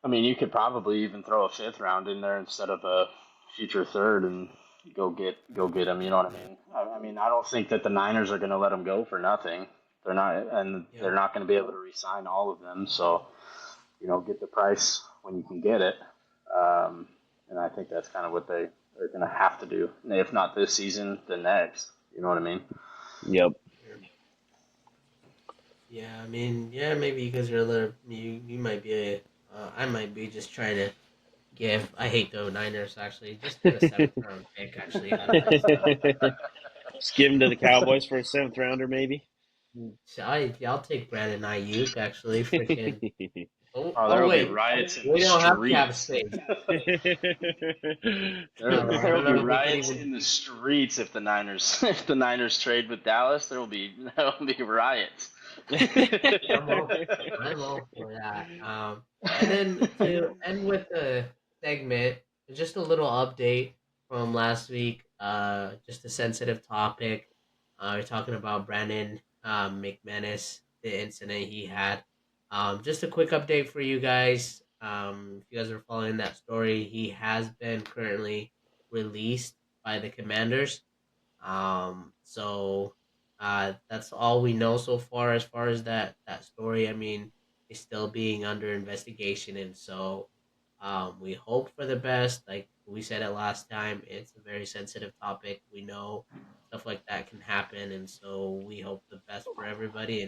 I mean you could probably even throw a fifth round in there instead of a future third and go get them. You know what I mean? I mean I don't think that the Niners are going to let them go for nothing. They're not, and they're Yep. not going to be able to re-sign all of them. So get the price when you can get it. Um, and I think that's kind of what they are going to have to do. If not this season, then next. You know what I mean? Yep. Yeah, I mean, yeah, maybe because you're a little, you might be I might be just trying to give. I hate the Niners actually. Just get a seventh round pick actually out of this. Just give him to the Cowboys for a seventh rounder, maybe. So I'll take Brandon Ayuk actually. Freaking Oh, there oh will be wait, riots in the we don't have cap streets. space. There, No, I there will don't be know if we can riots even. in the streets if the Niners if the Niners trade with Dallas. There will be riots. I'm all I'm all for that. And then to end with the segment, just a little update from last week. Just a sensitive topic. We're talking about Brandon McManus, the incident he had. Just a quick update for you guys. If you guys are following that story, he has been currently released by the Commanders. So that's all we know so far as that story. I mean, it's still being under investigation, and so we hope for the best. Like we said it last time, it's a very sensitive topic. We know stuff like that can happen, and so we hope the best for everybody.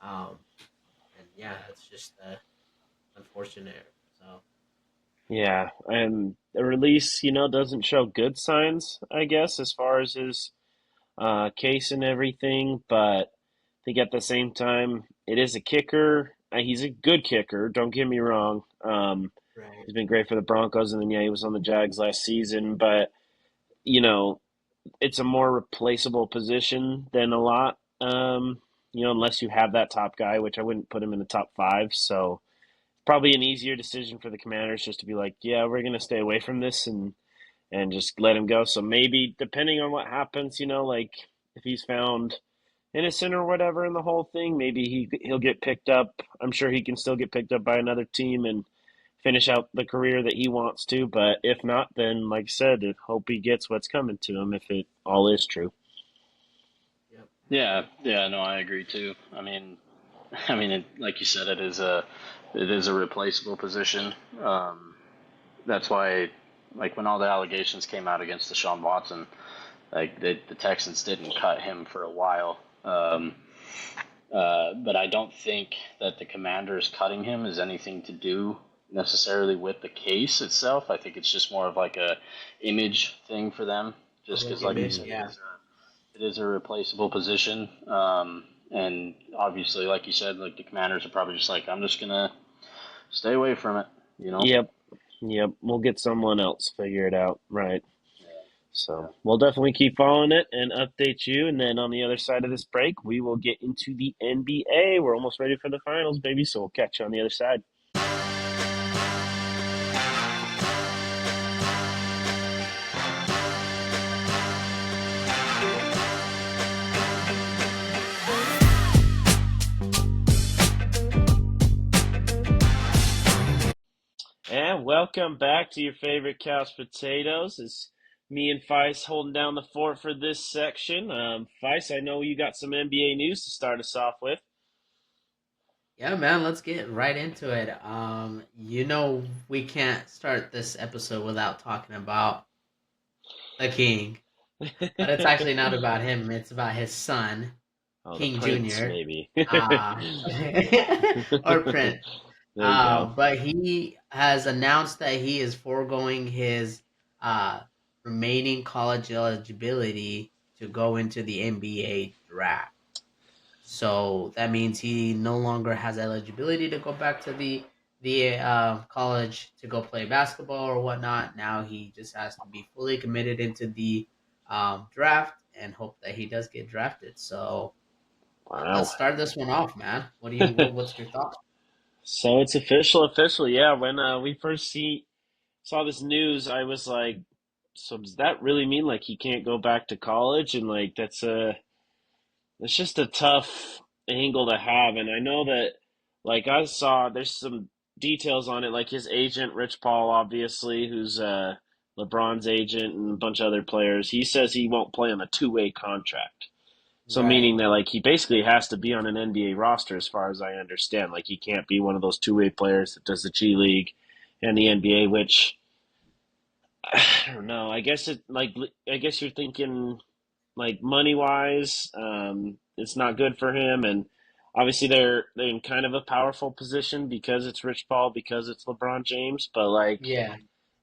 Um, and yeah, it's just unfortunate. So Yeah, and the release, doesn't show good signs, I guess, as far as his case and everything. But I think at the same time, it is a kicker. He's a good kicker. Don't get me wrong. right, He's been great for the Broncos, and then yeah, he was on the Jags last season. But you know, it's a more replaceable position than a lot. Unless you have that top guy, which I wouldn't put him in the top five. So probably an easier decision for the Commanders just to be like, yeah, we're gonna stay away from this and just let him go. So maybe depending on what happens, like if he's found innocent or whatever in the whole thing, maybe he'll get picked up. I'm sure he can still get picked up by another team and finish out the career that he wants to. But if not, then like I said, I hope he gets what's coming to him if it all is true. yep, Yeah, yeah, no, I agree too. Like you said, it is a replaceable position. That's why, like when all the allegations came out against Deshaun Watson, like the Texans didn't cut him for a while. But I don't think that the Commanders cutting him is anything to do necessarily with the case itself. I think it's just more of like a image thing for them, just public because, like you image, said, Mm-hmm. yeah. it is a replaceable position. And obviously, like you said, like the Commanders are probably just like, I'm just gonna stay away from it. You know? Yep, yep. We'll get someone else figure it out, right? Yeah. So we'll definitely keep following it and update you. And then on the other side of this break, we will get into the NBA. We're almost ready for the finals, baby. So we'll catch you on the other side. And welcome back to your favorite couch potatoes. It's me and Feist holding down the fort for this section. Feist, I know you got some NBA news to start us off with. Yeah, man, let's get right into it. We can't start this episode without talking about the king, but it's actually not about him. It's about his son, Oh, the King Prince, Junior, maybe. uh, or Prince. There you go. But he has announced that he is foregoing his uh remaining college eligibility to go into the NBA draft. So that means he no longer has eligibility to go back to the college to go play basketball or whatnot. Now he just has to be fully committed into the draft and hope that he does get drafted. So Wow. Let's start this one off, man. What's your thought? So it's official. Yeah, when we first saw this news, I was like, so does that really mean like he can't go back to college? And like it's just a tough angle to have. And I know that like I saw there's some details on it, like his agent, Rich Paul, obviously, who's LeBron's agent and a bunch of other players. He says he won't play on a two-way contract. So Right. meaning that like he basically has to be on an NBA roster as far as I understand. Like he can't be one of those two-way players that does the G League and the NBA, which I don't know. I guess you're thinking like money wise, it's not good for him and obviously they're in kind of a powerful position because it's Rich Paul, because it's LeBron James, but like Yeah.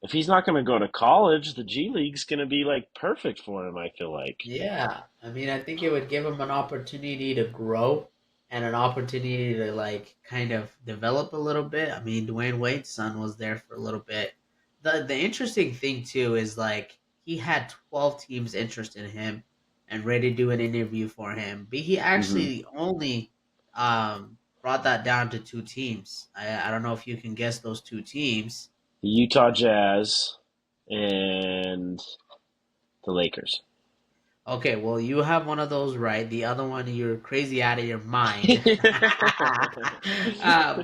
if he's not gonna go to college, the G League's gonna be like perfect for him, I feel like. Yeah, I mean, I think it would give him an opportunity to grow and an opportunity to like kind of develop a little bit. I mean, Dwayne Wade's son was there for a little bit. The interesting thing too is like he had 12 teams interested in him and ready to do an interview for him, but he Hmm. actually only brought that down to two teams. I don't know if you can guess those two teams. The Utah Jazz and the Lakers. Okay, well, you have one of those right. The other one, you're crazy out of your mind.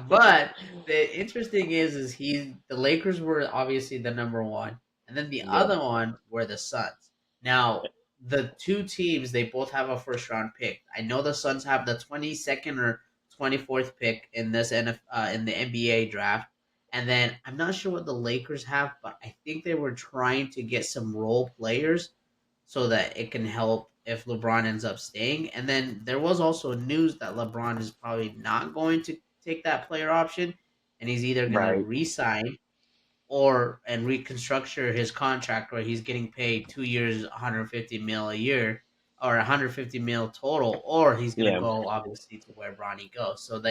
But the interesting is the Lakers were obviously the number one, and then the Yep. other one were the Suns. Now, the two teams they both have a first round pick. I know the Suns have the 22nd or 24th pick in in the NBA draft, and then I'm not sure what the Lakers have, but I think they were trying to get some role players so that it can help if LeBron ends up staying. And then there was also news that LeBron is probably not going to take that player option, and he's either going to Right. re-sign or and reconstructure his contract where he's getting paid 2 years, 150 mil a year or 150 mil total, or he's going to Yeah. go obviously to where Bronny goes. So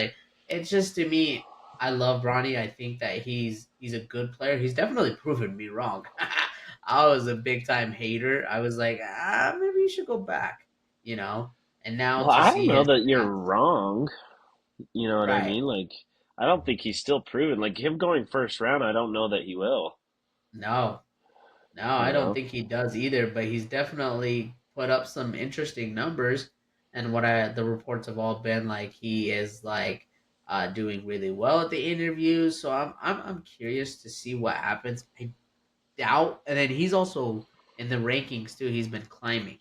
it's just to me. I love Bronny. I think that he's a good player. He's definitely proven me wrong. I was a big time hater. I was like, maybe you should go back, you know. And now Well, to I don't see know his that you're path, wrong. You know what I right? mean? Like, I don't think he's still proven. Like him going first round, I don't know that he will. No, no, You I don't know? think he does either. But he's definitely put up some interesting numbers. And the reports have all been like he is like doing really well at the interviews. So I'm curious to see what happens. I doubt, and then he's also in the rankings too. He's been climbing,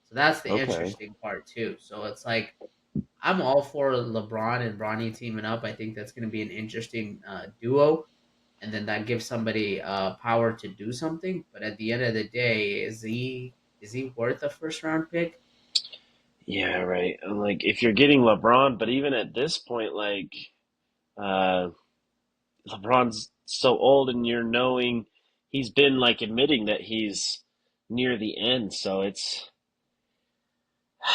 so that's the Okay. interesting part too. So it's like I'm all for LeBron and Bronny teaming up. I think that's going to be an interesting duo, and then that gives somebody power to do something. But at the end of the day, is he worth a first round pick? Yeah, right. And like if you're getting LeBron, but even at this point, like uh LeBron's so old and you're knowing he's been like admitting that he's near the end, so it's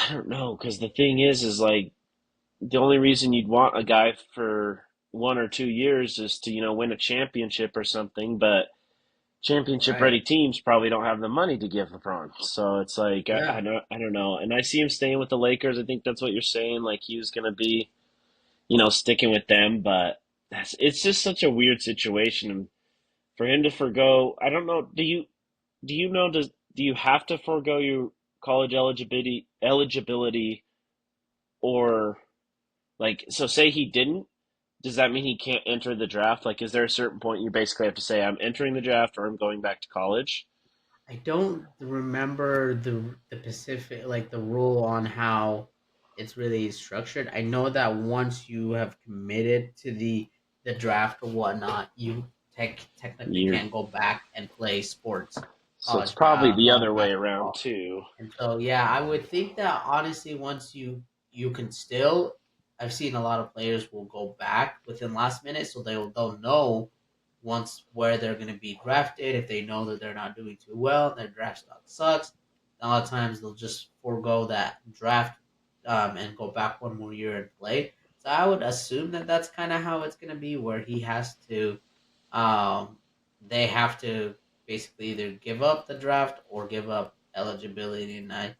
I don't know, because the thing is like the only reason you'd want a guy for 1 or 2 years is to, win a championship or something, but championship Right. ready teams probably don't have the money to give LeBron. So it's like Yeah. I don't know. And I see him staying with the Lakers. I think that's what you're saying. Like he was gonna be, sticking with them, but it's just such a weird situation for him to forego. I don't know. Do you know do you have to forego your college eligibility or like so say he didn't, does that mean he can't enter the draft? Like, is there a certain point you basically have to say, I'm entering the draft or I'm going back to college? I don't remember the Pacific like the rule on how it's really structured. I know that once you have committed to the draft or whatnot, you technically You're, can't go back and play sports, so it's probably the other college way around basketball. too. And so yeah, I would think that honestly, once you can still, I've seen a lot of players will go back within last minute, so they'll know once where they're going to be drafted. If they know that they're not doing too well, their draft stock sucks. A lot of times they'll just forego that draft and go back one more year and play. So I would assume that that's kind of how it's going to be, where he has to, um, they have to basically either give up the draft or give up eligibility. And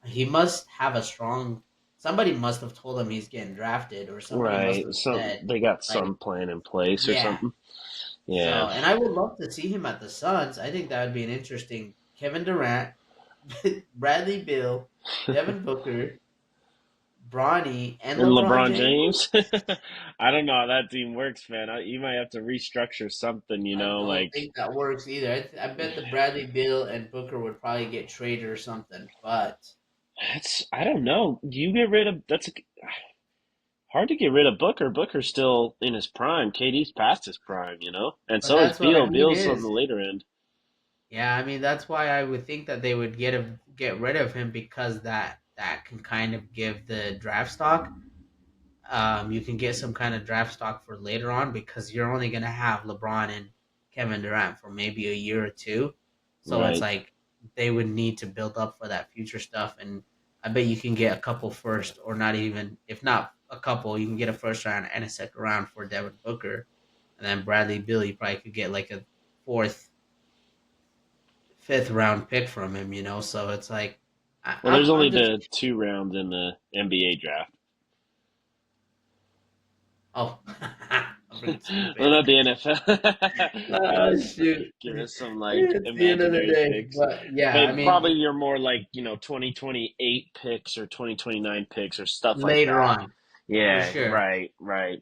he must have a strong. somebody must have told him he's getting drafted, or somebody must Right. have Some said, they got like, some plan in place or yeah. something. Yeah. So, and I would love to see him at the Suns. I think that would be an interesting Kevin Durant, Bradley Bill, Devin Booker, Bronny, and And LeBron LeBron James. James. I don't know how that team works, man. You might have to restructure something, I don't like think that works either. I bet the Bradley Bill and Booker would probably get traded or something. But that's I don't know. You get rid of that's hard to get rid of Booker. Booker's still in his prime. KD's past his prime, and so is that's what I Beal. mean Beal's on the is, later end. yeah, I mean that's why I would think that they would get rid of him because that can kind of give the draft stock. You can get some kind of draft stock for later on because you're only going to have LeBron and Kevin Durant for maybe a year or two. So it's Right. like they would need to build up for that future stuff. And I bet you can get a couple first, or not even, if not a couple, you can get a first round and a second round for Devin Booker. And then Bradley Beal, you probably could get like a fourth, fifth round pick from him. So it's like, Well, there's only I'm just, the 2 rounds in the NBA draft. oh, I'm freaking Well, stupid. not the NFL. Oh God, shoot! give us some It's the end of the imaginary day, picks. but yeah, I But probably mean, you're more like 2028 picks or 2029 picks or stuff like later that. on for Yeah, sure. right, right.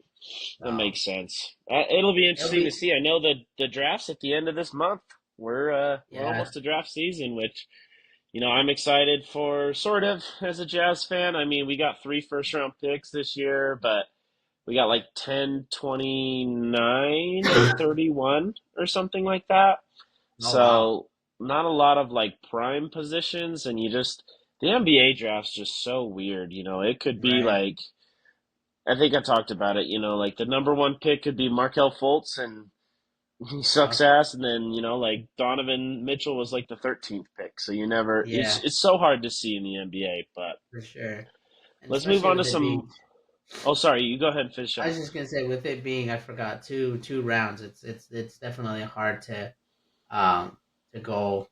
That So makes sense. It'll be it'll interesting to be, see. I know that the draft's at the end of this month. We're yeah, almost to draft season, which I'm excited for, sort of, as a Jazz fan. I mean, we got 3 first round picks this year, but we got like 10, 29, and 31 or something like that. oh wow, So not a lot of like prime positions, and the NBA draft's just so weird. It could be right? like, I think I talked about it. Like the number one pick could be Markel Fultz, and he sucks Yep, ass, and then like Donovan Mitchell was like the 13th pick. So you never. It's yeah, it's so hard to see in the NBA. But for sure, and let's move especially on to with it being. some. Oh, sorry. You go ahead and finish I up. was just gonna say, with it being, I forgot two rounds. It's definitely hard um to go,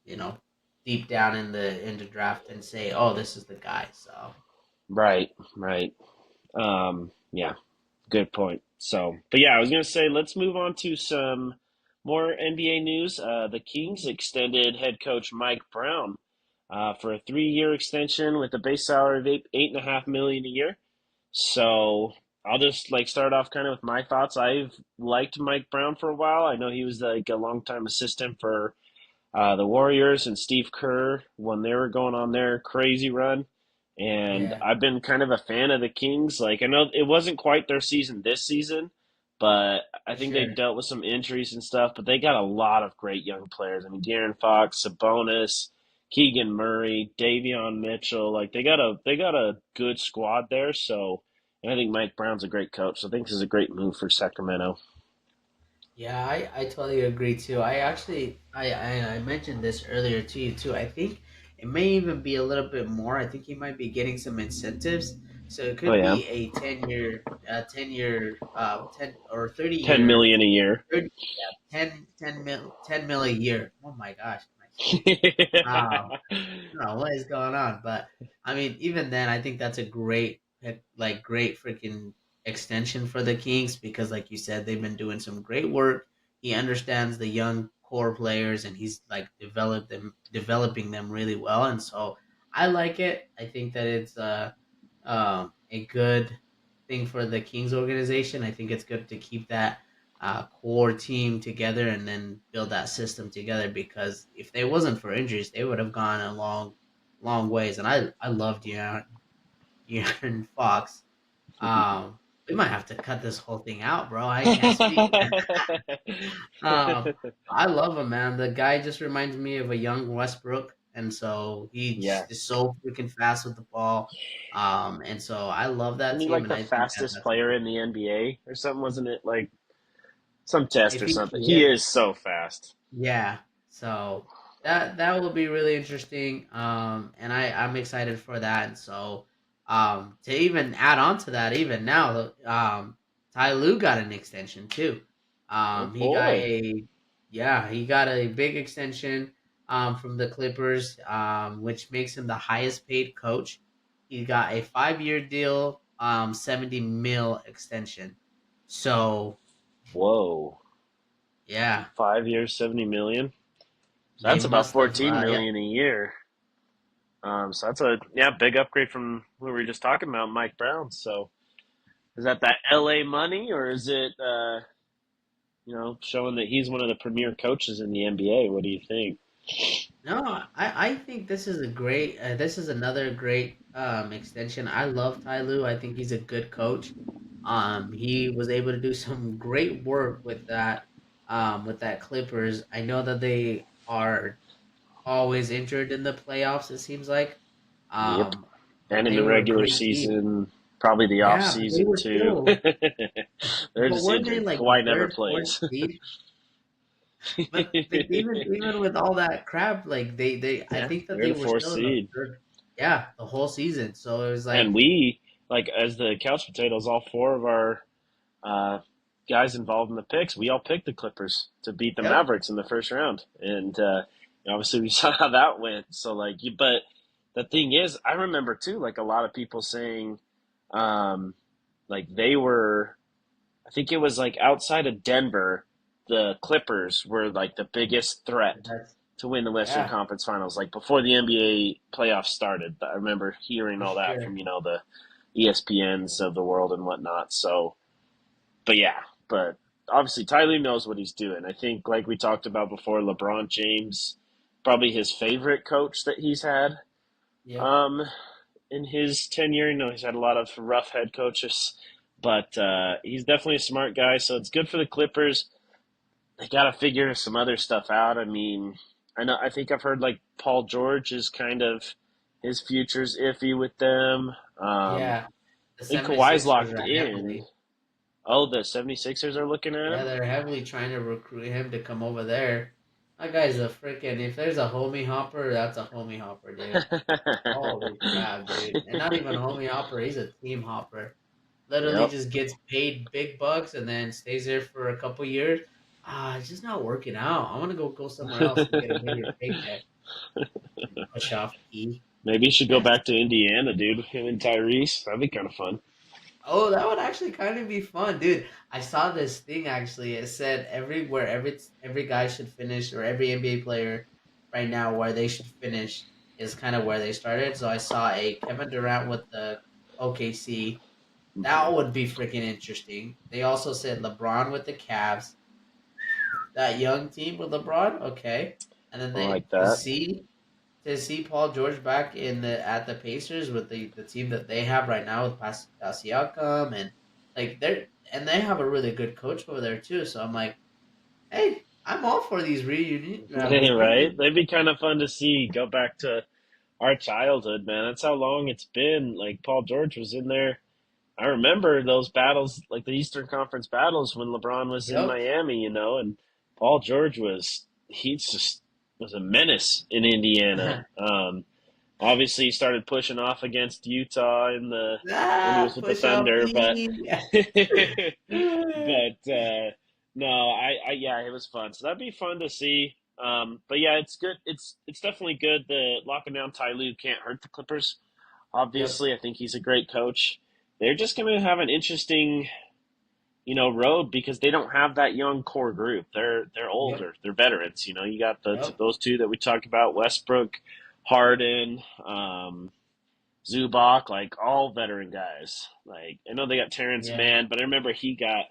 you know, deep down in the draft and say, oh, this is the guy. So Right, right. Yeah, good point. So, but yeah, I was gonna say let's move on to some more NBA news. The Kings extended head coach Mike Brown for a 3-year extension with a base salary of $8.5 million a year. So I'll just like start off kind of with my thoughts. I've liked Mike Brown for a while. I know he was like a longtime assistant for the Warriors and Steve Kerr when they were going on their crazy run. And yeah, I've been kind of a fan of the Kings. Like, I know it wasn't quite their season this season, but I for think they sure. dealt with some injuries and stuff. But they got a lot of great young players. I mean, De'Aaron Fox, Sabonis, Keegan Murray, Davion Mitchell. Like, they got a good squad there. So, and I think Mike Brown's a great coach. So I think this is a great move for Sacramento. Yeah, I totally agree too. I actually I mentioned this earlier to you too. I think it may even be a little bit more. I think he might be getting some incentives. So it Oh could yeah, be a 10 or 30 10 year, million a year. 30, yeah, 10 mil a year. Oh my gosh, my speech. Um, I don't know what is going on, but I mean, even then, I think that's a great freaking extension for the Kings because, like you said, they've been doing some great work. He understands the young core players, and he's like developing them really well. And so I like it. I think that it's a good thing for the Kings organization. I think it's good to keep that core team together and then build that system together because if they wasn't for injuries, they would have gone a long ways. And I love De'Aaron Fox. We might have to cut this whole thing out, bro. I can't speak. um, I love him, man. The guy just reminds me of a young Westbrook, and so he's Yeah. just so freaking fast with the ball. And so I love Isn't that he team, like and the I think that fastest that's a player great. in the NBA or something? Wasn't it like some test If or he something? He is, is so fast. yeah. So that will be really interesting. And I'm excited for that. And so to even add on to that, even now, Ty Lue got an extension too. Oh He got boy. a Yeah, he got a big extension from the Clippers, which makes him the highest paid coach. he got a 5-year deal, 70 mil extension. So Whoa, yeah, 5 years, 70 million. So they that's about must have. 14 million a year. So that's a big upgrade from what we were just talking about, Mike Brown. So is that LA money, or is it showing that he's one of the premier coaches in the NBA? What do you think? No, I think this is a great. This is another great extension. I love Ty Lue. I think he's a good coach. He was able to do some great work with that Clippers. I know that they are always injured in the playoffs. It seems like, Yep. but And in they the were a regular great team. season, probably the off Yeah, but they season were too. still. They're But just weren't they injured. like the Kawhi never third, fourth plays. seed? But like even with all that crap, like they I Yeah, think that they're they the were fourth still in the seed. third. Yeah, the whole season. So it was And like, we, like, as the couch potatoes, all four of our uh, guys involved in the picks, we all picked the Clippers to beat the yep, Mavericks in the first round. And obviously, we saw how that went. So, like, but the thing is, I remember too, like, a lot of people saying, um, like, they were, I think it was like outside of Denver, the Clippers were like the biggest threat that's to win the Western yeah, Conference Finals. Like before the NBA playoffs started, I remember hearing for all that sure. from the ESPNs of the world and whatnot. So, but yeah, but obviously Tyler knows what he's doing. I think, like we talked about before, LeBron James, probably his favorite coach that he's had. Yep, Um, in his tenure. He's had a lot of rough head coaches, but he's definitely a smart guy. So it's good for the Clippers. They got to figure some other stuff out. I mean, I know. I think I've heard like Paul George is kind of his future's iffy with them. yeah. The I think Kawhi's 76ers locked are in. heavily. Oh, the 76ers are looking at Yeah, him. they're heavily trying to recruit him to come over there. That guy's a freaking. If there's a homie hopper, that's a homie hopper, dude. Holy crap, dude! And not even a homie hopper. He's a team hopper. Literally Yep. just gets paid big bucks and then stays there for a couple years. It's just not working out. I want to go somewhere else and get a bigger paycheck and push off E. Maybe you should go back to Indiana, dude. Him and Tyrese. That'd be kind of fun. Oh, that would actually kind of be fun, dude. I saw this thing actually. It said every guy should finish, or every NBA player right now where they should finish is kind of where they started. So I saw a Kevin Durant with the OKC. That would be freaking interesting. They also said LeBron with the Cavs, that young team with LeBron. Okay, and then I they like that. to see Paul George back in the at the Pacers with the team that they have right now with Siakam, and like they have a really good coach over there too. So I'm like, hey, I'm all for these Right? reunions. They'd be kind of fun to see. Go back to our childhood, man. That's how long it's been. Like Paul George was in there. I remember those battles, like the Eastern Conference battles when LeBron was in Yep. Miami, and Paul George he just was a menace in Indiana. Obviously, he started pushing off against Utah in the when he was with the Push up Thunder, but E. but no, I yeah, it was fun. So that'd be fun to see. But yeah, it's good. It's definitely good. The locking down Ty Lue can't hurt the Clippers. Yep. Obviously, I think he's a great coach. They're just going to have an interesting, road because they don't have that young core group. They're Yep. older. They're veterans. You got Yep. those two that we talked about: Westbrook, Harden, Zubac, like all veteran guys. Like I know they got Terrence Yeah. Mann, but I remember he got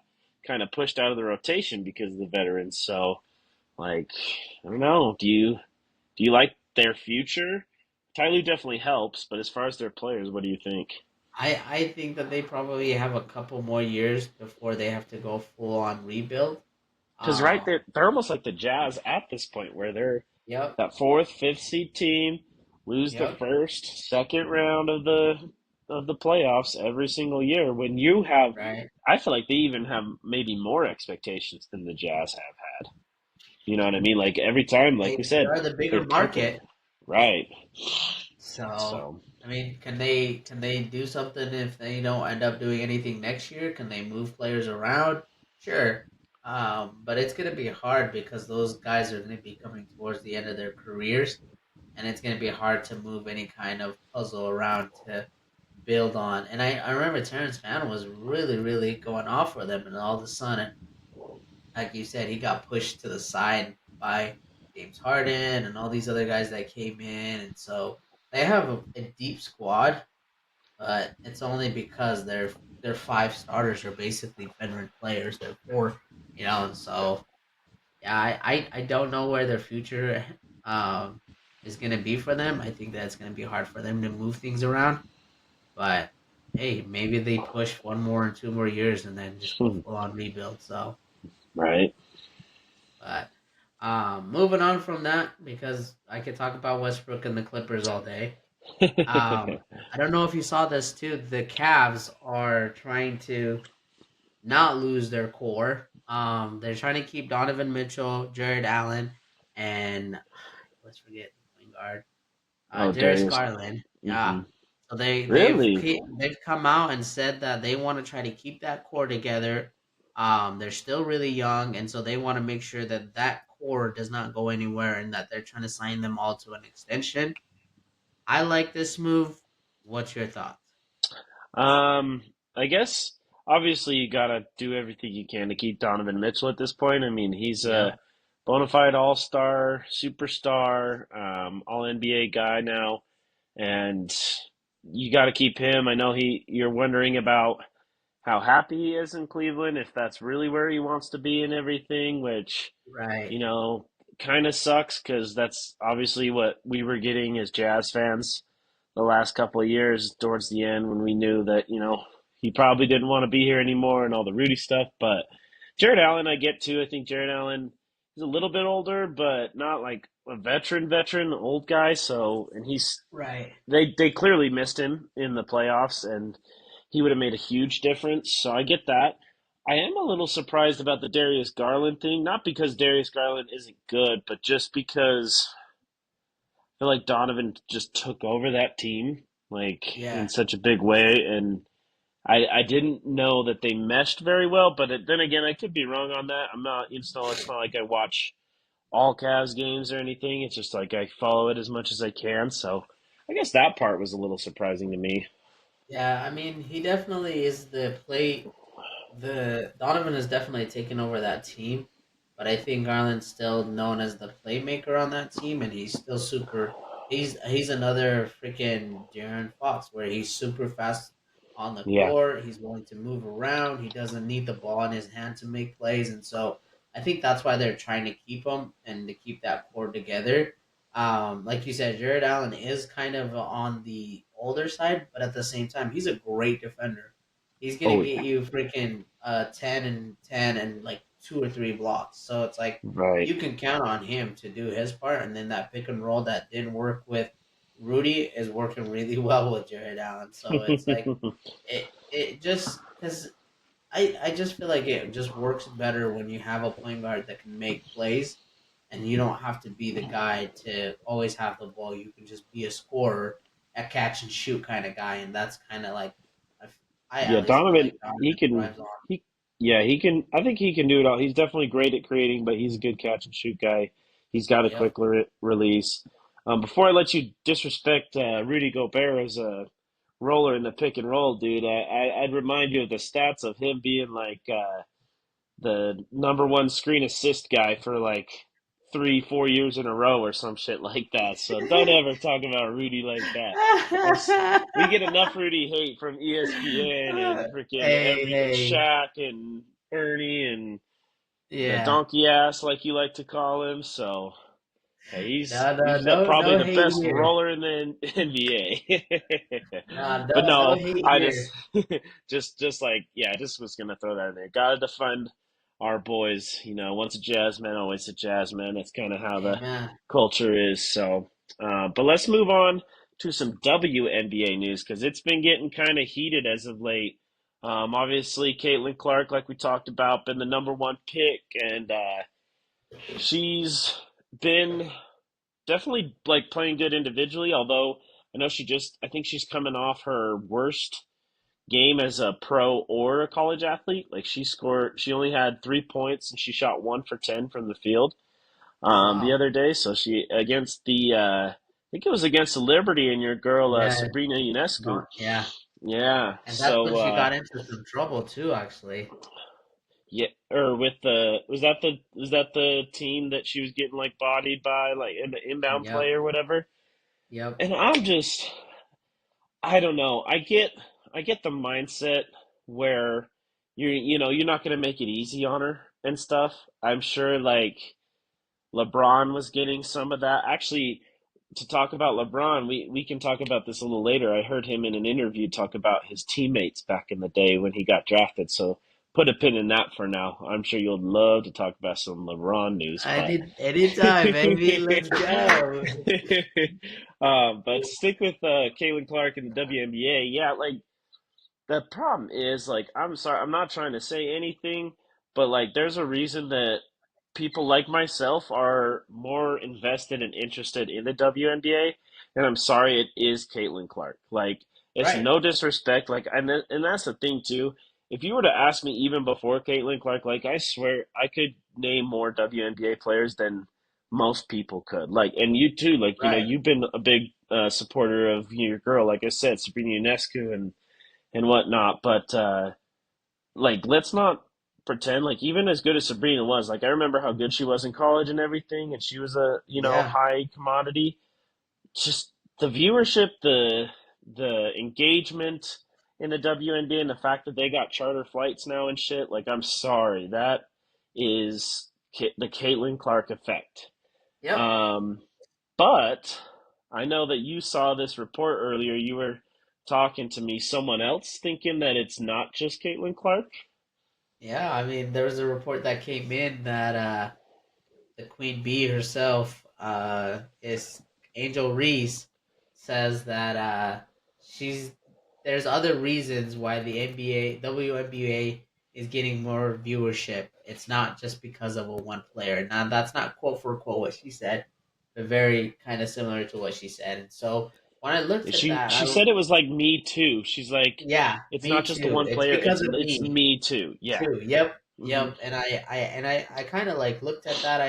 kind of pushed out of the rotation because of the veterans. So like I don't know. Do you like their future? Tyloo definitely helps, but as far as their players, what do you think? I think that they probably have a couple more years before they have to go full on rebuild. Because right Um. there, they're almost like the Jazz at this point, where they're Yep. that fourth, fifth seed team, lose the Yep. first, second round of the playoffs every single year. When you have, Right. I feel like they even have maybe more expectations than the Jazz have had. You know what I mean? Like every time, like we They said, are the bigger they've took it. market. Right. So, So I mean, can they do something if they don't end up doing anything next year? Can they move players around? Sure. But it's gonna be hard because those guys are gonna be coming towards the end of their careers, and it's gonna be hard to move any kind of puzzle around to. build on. And I remember Terrence Mann was really, really going off for them, and all of a sudden, like you said, he got pushed to the side by James Harden and all these other guys that came in, and so they have a deep squad, but it's only because their five starters are basically veteran players. They're four, and so yeah, I don't know where their future um is gonna be for them. I think that it's gonna be hard for them to move things around. But hey, maybe they push one more and 2 more years and then just go full on rebuild. So, Right. but moving on from that because I could talk about Westbrook and the Clippers all day. I don't know if you saw this too. The Cavs are trying to not lose their core. They're trying to keep Donovan Mitchell, Jared Allen, and let's forget the point guard, Oh, Darius Darius. Garland. Yeah. Hmm. So Really? they've come out and said that they want to try to keep that core together. They're still really young, and so they want to make sure that that core does not go anywhere, and that they're trying to sign them all to an extension. I like this move. What's your thoughts? Um, I guess obviously you gotta do everything you can to keep Donovan Mitchell at this point. I mean, he's a Yep. bona fide all-star, superstar, all NBA guy now, and you got to keep him. I know you're wondering about how happy he is in Cleveland, if that's really where he wants to be and everything, which, Right. you know, kind of sucks because that's obviously what we were getting as Jazz fans the last couple of years towards the end when we knew that, he probably didn't want to be here anymore and all the Rudy stuff. But Jared Allen, I get too. I think Jared Allen is a little bit older, but not like a veteran, old guy. So, and Right. they clearly missed him in the playoffs, and he would have made a huge difference. So I get that. I am a little surprised about the Darius Garland thing, not because Darius Garland isn't good, but just because I feel like Donovan just took over that team like in Yeah. such a big way, and I didn't know that they meshed very well. But then again, I could be wrong on that. I'm not. It's not like I watch all Cavs games or anything. It's just like I follow it as much as I can. So I guess that part was a little surprising to me. Yeah, I mean, he definitely is the play. The Donovan has definitely taken over that team, but I think Garland's still known as the playmaker on that team, and he's still super. He's another freaking Jaron Fox, where he's super fast on the Yeah. court. He's willing to move around. He doesn't need the ball in his hand to make plays, and so I think that's why they're trying to keep him and to keep that core together. Like you said, Jared Allen is kind of on the older side, but at the same time, he's a great defender. He's gonna Oh get yeah. you freaking 10 and like two or three blocks. So it's like Right. you can count on him to do his part, and then that pick and roll that didn't work with Rudy is working really well with Jared Allen. So it's like it just because I just feel like it just works better when you have a point guard that can make plays, and you don't have to be the guy to always have the ball. You can just be a scorer, a catch and shoot kind of guy, and that's kind of like I Yeah, at least feel Donovan, like he Donovan can thrives on. he can I think he can do it all. He's definitely great at creating, but he's a good catch and shoot guy. He's got a Yep. quick release. Before I let you disrespect Rudy Gobert as a roller in the pick and roll, dude, I'd remind you of the stats of him being like the number one screen assist guy for like 3, 4 years in a row or some shit like that. So don't ever talk about Rudy like that. That's we get enough Rudy hate from ESPN and freaking Hey, every and hey, Shaq and Ernie and the yeah. donkey ass like you like to call him. So hey, No, no, he's the, no, probably no the hate best here. roller in the NBA. No, But no, no no, hate I here. just like yeah, I just was gonna throw that in there. Gotta defend our boys. Once a jazz man, always a jazz man. That's kind of how the Amen. culture is. So, but let's move on to some WNBA news because it's been getting kind of heated as of late. Obviously, Caitlin Clark, like we talked about, been the number one pick, and she's been definitely like playing good individually. Although I think she's coming off her worst game as a pro or a college athlete. Like she only had 3 points and she shot 1 for 10 from the field the Wow. other day. So she against I think it was against the Liberty and your girl Yeah. Sabrina Ionescu. Yeah. Yeah. And that's when So she got into some trouble too, actually. yeah, or with the was that the team that she was getting like bodied by like in the inbound Yep. play or whatever? Yep. And I don't know. I get the mindset where you're not going to make it easy on her and stuff. I'm sure like LeBron was getting some of that. Actually, to talk about LeBron, we can talk about this a little later. I heard him in an interview talk about his teammates back in the day when he got drafted. So put a pin in that for now. I'm sure you'll love to talk about some LeBron news, but Anytime, baby. Let's go. but stick with Caitlin Clark in the WNBA. Yeah, like the problem is, like, I'm sorry, I'm not trying to say anything, but like, there's a reason that people like myself are more invested and interested in the WNBA, and I'm sorry, it is Caitlin Clark. Like, it's Right. no disrespect, like, and that's the thing too. If you were to ask me even before Caitlin Clark, like, I swear I could name more WNBA players than most people could. Like, and you too, like, Right. you've been a big supporter of your girl, like I said, Sabrina Ionescu and whatnot. But like, let's not pretend like even as good as Sabrina was, like I remember how good she was in college and everything, and she was a Yeah. high commodity. Just the viewership, the engagement in the WNBA, and the fact that they got charter flights now and shit. Like, I'm sorry, that is the Caitlin Clark effect. Yep. Um, but I know that you saw this report earlier. You were talking to me, someone else thinking that it's not just Caitlin Clark. Yeah. I mean, there was a report that came in that the queen bee herself, is Angel Reese, says that she's there's other reasons why the NBA WNBA is getting more viewership. It's not just because of a one player. Now that's not quote for quote what she said, but very kind of similar to what she said. And so when I looked at She that, she said it was like me too. She's like, yeah, it's me not just the too. one It's player. because of It's me me too. Yeah. too. Yep, Hmm. yep. And I kind of like looked at that.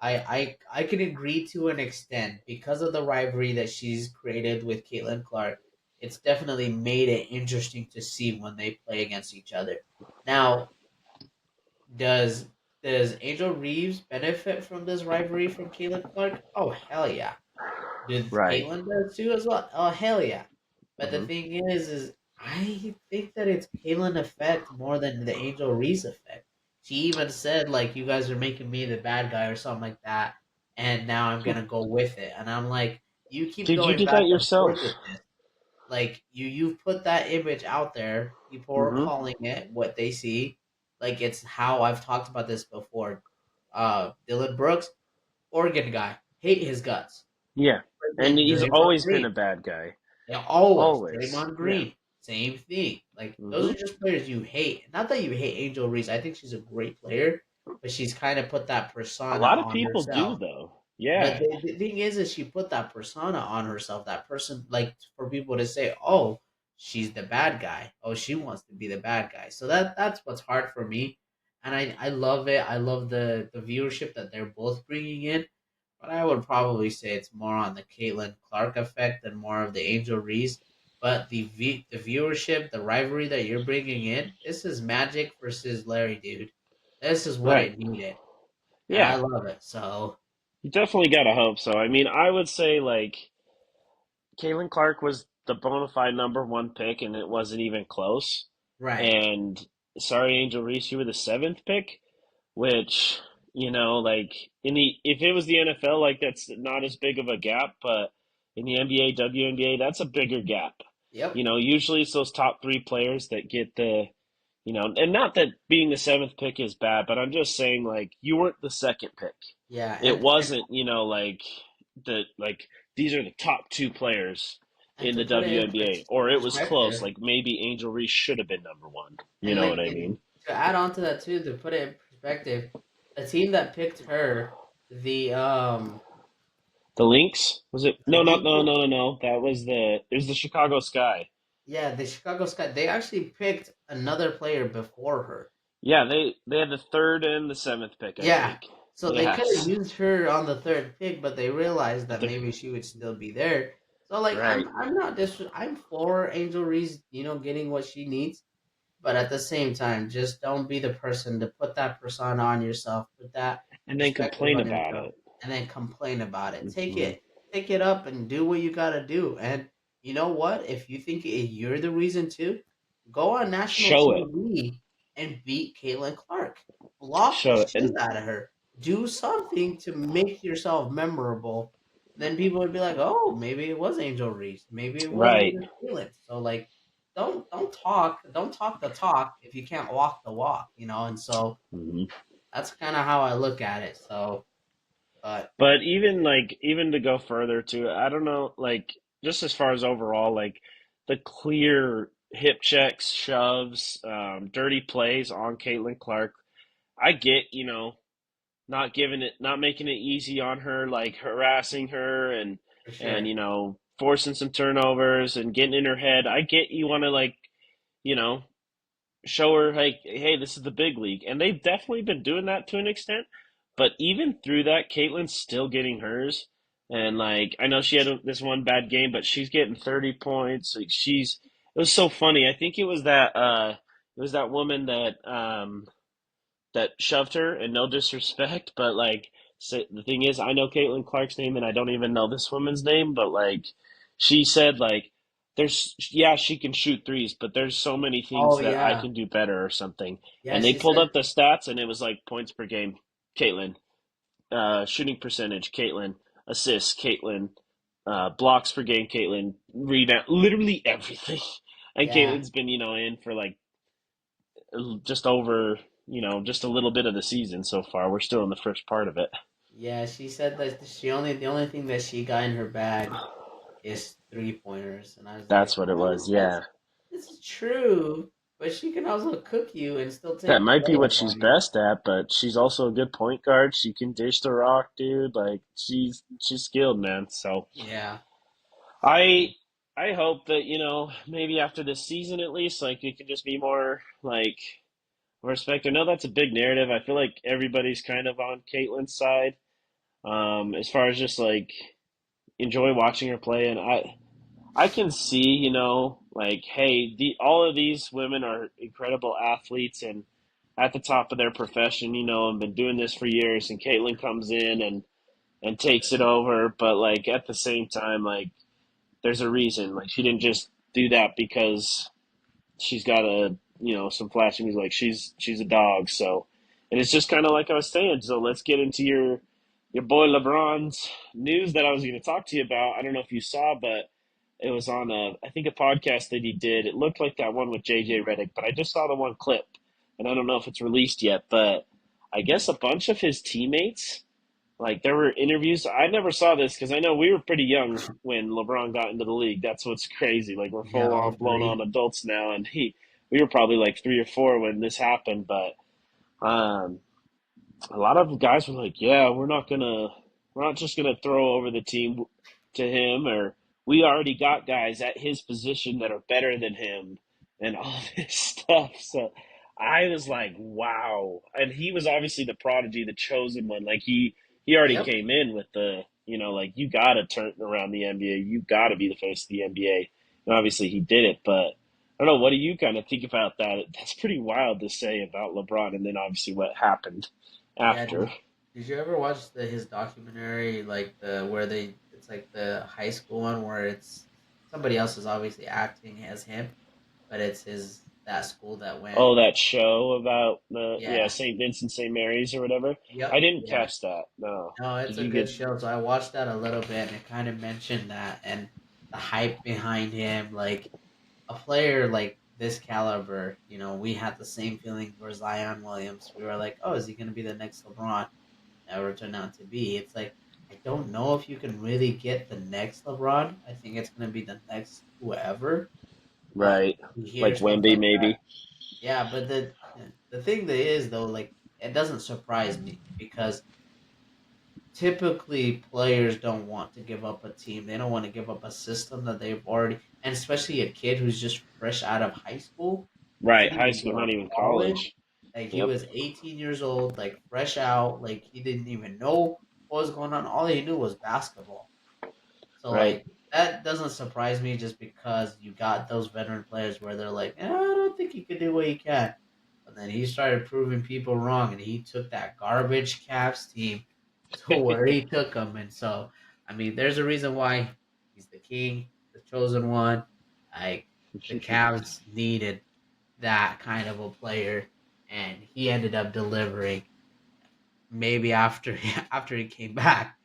I can agree to an extent because of the rivalry that she's created with Caitlin Clark. It's definitely made it interesting to see when they play against each other. Now, does does Angel Reeves benefit from this rivalry from Caitlin Clark? Oh hell yeah! Did Right. Caitlyn does too as well? Oh hell yeah! But the Hmm. thing is I think that it's Caitlyn effect more than the Angel Reese effect. She even said like, "You guys are making me the bad guy" or something like that, and now I'm gonna go with it. And I'm like, you keep Dude, you going did back that and forth yourself. with this. Like you've put that image out there. People are Hmm. calling it what they see. Like it's how I've talked about this before. Dylan Brooks, Oregon guy, hate his guts. Yeah. And Freaking he's Draymond always been Green. a bad guy. Yeah, always. Always. Draymond Yeah. Green. Same thing. Like those Hmm. are just players you hate. Not that you hate Angel Reese. I think she's a great player, but she's kind of put that A persona lot of on people do herself. though. But Yeah. the thing is she put that persona on herself. That person, like for people to say, "Oh, she's the bad guy. Oh, she wants to be the bad guy." So that's what's hard for me, and I love it. I love the viewership that they're both bringing in, but I would probably say it's more on the Caitlin Clark effect than more of the Angel Reese. But the viewership, the rivalry that you're bringing in, this is Magic versus Larry, dude. This is what Right. it needed, and I Yeah. love it. So You definitely gotta hope so. I mean, I would say like Caitlin Clark was the bona fide number one pick, and it wasn't even close. right. And sorry, Angel Reese, you were the seventh pick, which like in the if it was the NFL, like that's not as big of a gap, but in the NBA, WNBA, that's a bigger gap. Yep. Usually it's those top three players that get and not that being the seventh pick is bad, but I'm just saying like you weren't the second pick. Yeah, It wasn't, like like these are the top two players and in to the put it in WNBA, or it was close. perspective, Like maybe Angel Reese should have been number one. You and know like what I and mean? to add on to that too, to put it in perspective, the team that picked her, the The Lynx was it? the No, not no Eagles, no no no. That was it was the Chicago Sky. yeah, the Chicago Sky, they actually picked another player before her. Yeah, they had the third and the seventh pick, I Yeah, think. so they could have Yes, used her on the third pick, but they realized but that maybe she would still be there. So like Right. I'm not I'm for Angel Reese, getting what she needs. But at the same time, just don't be the person to put that persona on yourself, put that And then perspective complain on about yourself, it. and then complain about it. Hmm. Take it up, and do what you gotta do. And you know what? If you think you're the reason to, go on national Show it. TV and beat Caitlin Clark. Block the Show it. shit out of her. Do something to make yourself memorable. Then people would be like, "Oh, maybe it was Angel Reese. Maybe it wasn't Right. even Caitlin." So like don't talk the talk if you can't walk the walk. And so Hmm. that's kind of how I look at it. So, but But even to go further too, I don't know, like just as far as overall, like the clear hip checks, shoves, dirty plays on Caitlin Clark. I get, not making it easy on her, like harassing her for and sure, forcing some turnovers and getting in her head. I get you want to you know, show her like, hey, this is the big league, and they've definitely been doing that to an extent. But even through that, Caitlin's still getting hers, and like I know she had this one bad game, but she's getting 30 points. Like she's, it was so funny. I think it was that woman that shoved her, and no disrespect, but like so the thing is, I know Caitlin Clark's name, and I don't even know this woman's name, but like she said, like there's yeah she can shoot threes, but there's so many things oh that I yeah, can do better or something, yeah, and they she pulled said, up the stats, and it was like points per game, Caitlin, shooting percentage, Caitlin, assists, Caitlin, blocks per game, Caitlin, rebound, literally everything. And yeah, Caitlin's been in for like just over, just a little bit of the season so far. We're still in the first part of it. yeah, she said that the only thing that she got in her bag is 3 pointers, and I was like, That's what it well, was. Yeah. this is true, but she can also cook you and still That take the might be what layup she's on you. best at, but she's also a good point guard. She can dish the rock, dude. Like she's skilled, man. So Yeah, I I hope that, maybe after this season at least, like it could just be more like respect. I know that's a big narrative. I feel like everybody's kind of on Caitlin's side. As far as just like enjoy watching her play, and I can see, like, hey, all of these women are incredible athletes and at the top of their profession, and been doing this for years. And Caitlin comes in and takes it over, but like at the same time, like there's a reason. Like she didn't just do that because she's got some flashy music. Like she's a dog. So, and it's just kind of like I was saying. So let's get into your boy LeBron's news that I was going to talk to you about. I don't know if you saw, but it was on I think a podcast that he did. It looked like that one with JJ Redick, but I just saw the one clip, and I don't know if it's released yet. But I guess a bunch of his teammates, like there were interviews. I never saw this because I know we were pretty young when LeBron got into the league. That's what's crazy. Like we're yeah, full all on, blown on three. adults now, and we were probably like 3 or 4 when this happened. But um, a lot of guys were like, "Yeah, we're not just gonna throw over the team to him, or we already got guys at his position that are better than him, and all this stuff." So I was like, "Wow!" And he was obviously the prodigy, the chosen one. Like he already Yep. came in with the, like you got to turn around the NBA, you got to be the face of the NBA, and obviously he did it, but. I don't know. What do you kind of think about that? That's pretty wild to say about LeBron, and then obviously what happened Yeah. after. Did you ever watch his documentary, like the where it's like the high school one where it's somebody else is obviously acting as him, but it's his that school that went. Oh, that show about the Yeah. St. Vincent St. Mary's or whatever. I Yep. didn't Yeah. catch that. No. No, it's Did a you good get? show. So I watched that a little bit, and it kind of mentioned that and the hype behind him, like a player like this caliber. We had the same feeling for Zion Williams. We were like, oh, is he going to be the next LeBron? Never turned out to be. It's like I don't know if you can really get the next LeBron. I think it's gonna be the next whoever. But Right, you hear like stuff Wemby like that. maybe. Yeah, but the thing that is though, like it doesn't surprise me because typically players don't want to give up a team. They don't want to give up a system that they've already, and especially a kid who's just fresh out of high school. He Right, didn't high even school, go to not even college. college. Like he Yep. was 18 years old, like fresh out. Like he didn't even know what was going on. All he knew was basketball. So Right. like that doesn't surprise me just because you got those veteran players where they're like, I don't think he can do what he can. But then he started proving people wrong, and he took that garbage Cavs team to where he took them. And so, I mean, there's a reason why he's the king, the chosen one. Like the Cavs needed that kind of a player, and he ended up delivering. Maybe after after he came back,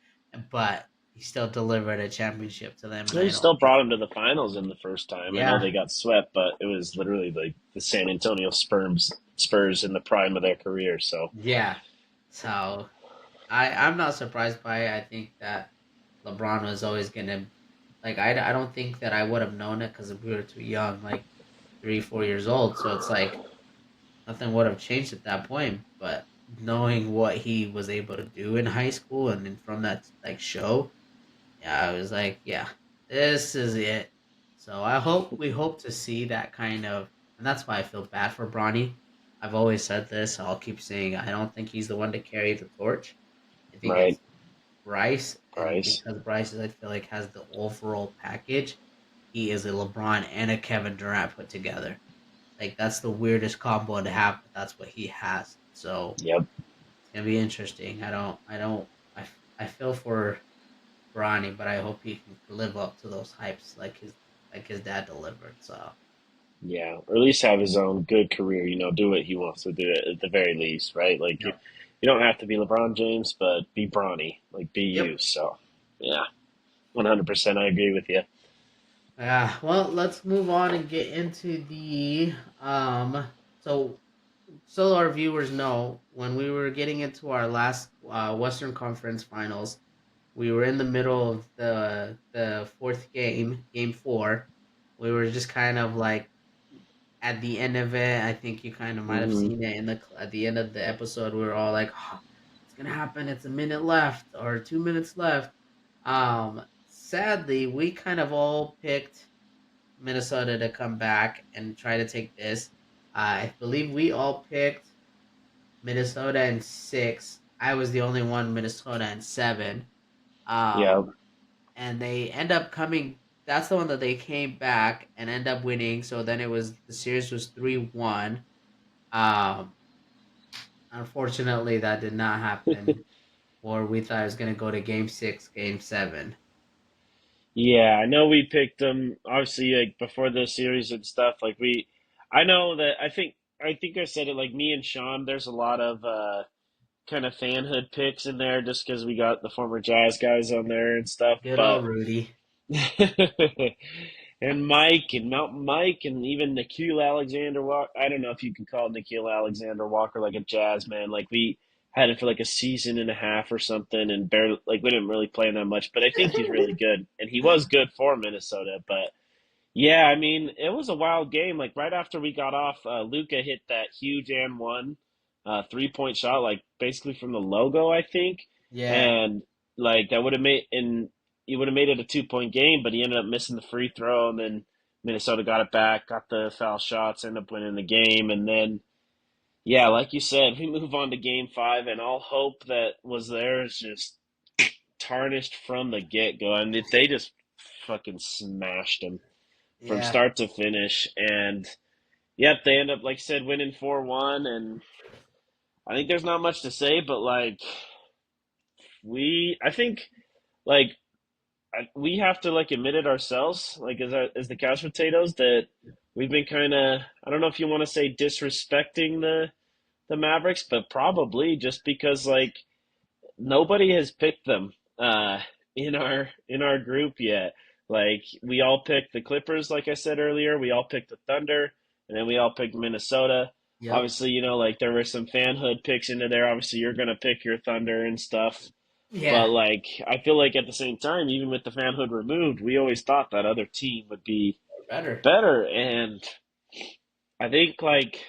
but he still delivered a championship to them, and He I don't still think. brought him to the finals in the first time. I know Yeah, they got swept, but it was literally like the San Antonio Spurs in the prime of their career. So yeah. So I'm not surprised by it. I think that LeBron was always gonna like I don't think that I would have known it because we were too young, like 3 4 years old. So it's like nothing would have changed at that point. But knowing what he was able to do in high school and then from that like show, yeah, I was like, yeah, this is it. So we hope to see that kind of, and that's why I feel bad for Bronny. I've always said this. I'll keep saying I don't think he's the one to carry the torch. I think right, it's Bryce, and Bryce. because Bryce, I feel like has the overall package. He is a LeBron and a Kevin Durant put together. Like that's the weirdest combo to have, but that's what he has. So Yep. it's gonna be interesting. I feel for Bronny, but I hope he can live up to those hypes like his dad delivered. So Yeah, or at least have his own good career. Do what he wants to do at the very least, right? Like yep, you don't have to be LeBron James, but be Bronny, like be yep. you. So yeah, 100%. I agree with you. Yeah. Well, let's move on and get into the So so our viewers know when we were getting into our last Western Conference Finals, we were in the middle of the fourth game, game four. We were just kind of like at the end of it. I think you kind of might have Hmm. seen it in the at the end of the episode. We were all like, oh, "It's gonna happen. It's a minute left or 2 minutes left." Sadly, we kind of all picked Minnesota to come back and try to take this. I believe we all picked Minnesota in six. I was the only one Minnesota in seven. Yeah, Um, and they end up coming. That's the one that they came back and end up winning. So then it was the series was 3-1. Um, Unfortunately, that did not happen. Or we thought it was gonna go to game six, game seven. yeah. I know we picked them obviously like before the series and stuff. Like we, I know that I think I said it like me and Sean. There's a lot of kind of fanhood picks in there just because we got the former Jazz guys on there and stuff. Good But old Rudy. and Mike and Mountain Mike and even Nikhil Alexander Walker. I don't know if you can call Nikhil Alexander Walker like a jazz man. Like we had it for like a season and a half or something, and barely like we didn't really play him that much. But I think he's really good, and he was good for Minnesota. But yeah, I mean, it was a wild game. Like right after we got off, Luca hit that huge and one 3-point shot, like basically from the logo, I think, Yeah, and like that would have made and he would have made it a 2-point game, but he ended up missing the free throw, and then Minnesota got it back, got the foul shots, ended up winning the game, and then yeah, like you said, we move on to Game 5, and all hope that was there is just tarnished from the get go. I mean, they just fucking smashed them from yeah, start to finish. And yep, they end up, like I said, winning 4-1. And I think there's not much to say, but like, I think, like, we have to, like, admit it ourselves, like, as the couch potatoes, that we've been kind of, I don't know if you want to say disrespecting the Mavericks, but probably just because, like, nobody has picked them in our group yet. Like we all picked the Clippers, like I said earlier. We all picked the Thunder, and then we all picked Minnesota. yep, Obviously, like there were some fanhood picks into there. Obviously, you're gonna pick your Thunder and stuff. yeah. But like, I feel like at the same time, even with the fanhood removed, we always thought that other team would be We're better. better. And I think like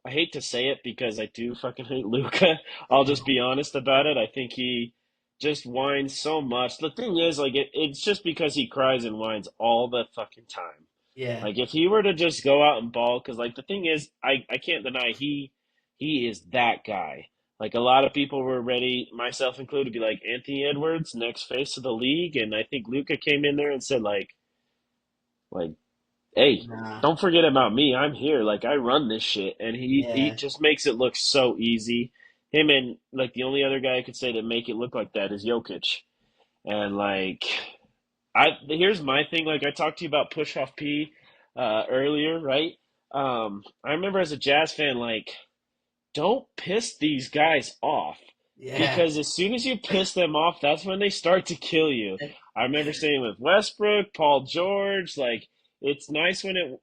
I hate to say it because I do fucking hate Luca. I'll just be honest about it. I think he just whines so much. The thing is, like, it's just because he cries and whines all the fucking time. Yeah, Like, if he were to just go out and ball, because like the thing is, I can't deny he is that guy. Like a lot of people were ready, myself included, to be like Anthony Edwards, next face of the league, and I think Luca came in there and said like, hey, Nah. don't forget about me. I'm here. Like I run this shit, and he Yeah. just makes it look so easy. Him and like the only other guy I could say to make it look like that is Jokic, and like I here's my thing. Like I talked to you about push off P earlier, right? I remember as a Jazz fan, like don't piss these guys off Yeah. because as soon as you piss them off, that's when they start to kill you. I remember saying with Westbrook, Paul George, like it's nice when it,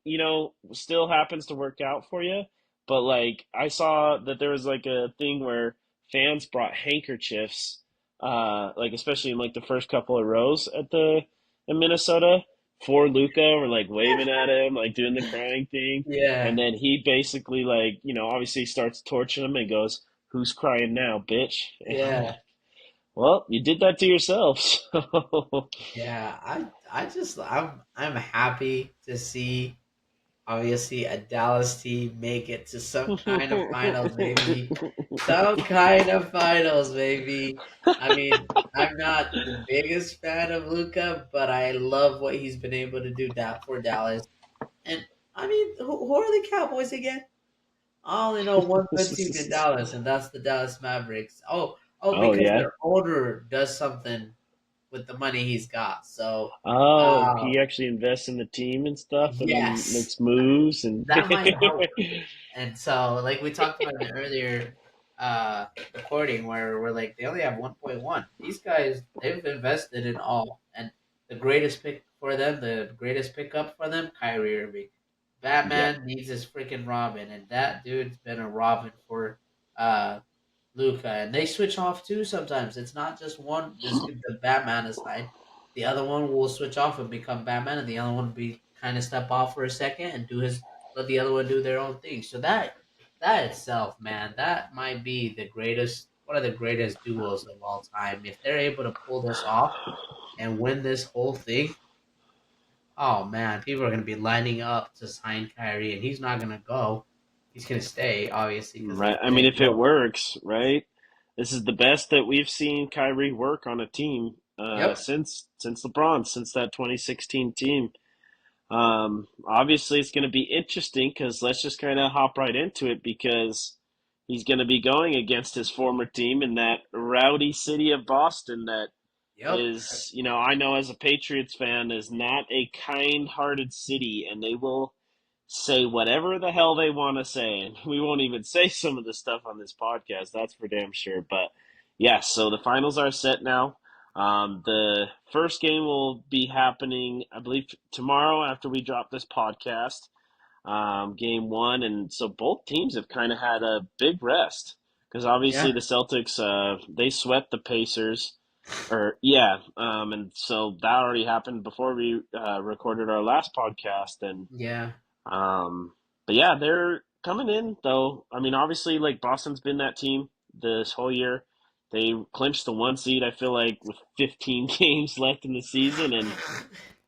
still happens to work out for you. But like I saw that there was like a thing where fans brought handkerchiefs, like especially in like the first couple of rows at the in Minnesota for Luca, were like waving at him, like doing the crying thing. And Yeah. then he basically like, obviously starts torching him and goes, "Who's crying now, bitch?" And I'm Yeah. like, "Well, you did that to yourself." So Yeah. I'm happy to see obviously a Dallas team make it to some kind of finals, maybe. Some kind of finals, maybe. I mean, I'm not the biggest fan of Luca, but I love what he's been able to do that for Dallas. And I mean, who are the Cowboys again? I only know one good team in Dallas, and that's the Dallas Mavericks. Oh, Oh because yeah. their owner does something with the money he's got. So, Oh, uh, he actually invests in the team and stuff and yes, makes moves and that might help. And so, like we talked about in the earlier recording, where we're like, they only have 1.1. These guys, they've invested in all, and the greatest pick for them, the greatest pickup for them, Kyrie Irving. Yep. Batman needs his freaking Robin, and that dude's been a Robin for uh Luca, and they switch off too sometimes. It's not just one. Just give the Batman aside. The other one will switch off and become Batman, and the other one will be kind of step off for a second and do his let the other one do their own thing. So that itself, man, that might be the greatest, one of the greatest duos of all time. If they're able to pull this off and win this whole thing, oh man, people are gonna be lining up to sign Kyrie, and he's not gonna go. He's gonna stay, obviously, because Right. they I mean, say if it no. works, right? This is the best that we've seen Kyrie work on a team Yep. since LeBron, since that 2016 team. Obviously, it's going to be interesting because let's just kind of hop right into it because he's going to be going against his former team in that rowdy city of Boston that Yep. is, I know as a Patriots fan, is not a kind hearted city and they will say whatever the hell they want to say. And we won't even say some of the stuff on this podcast, that's for damn sure. But yeah, so the finals are set now. The first game will be happening, I believe, tomorrow after we drop this podcast, game one. And so both teams have kind of had a big rest because obviously Yeah. the Celtics, they swept the Pacers. Or yeah, and so that already happened before we recorded our last podcast, and Yeah. um, but yeah, they're coming in though. I mean, obviously, like Boston's been that team this whole year. They clinched the one seed, I feel like, with 15 games left in the season. And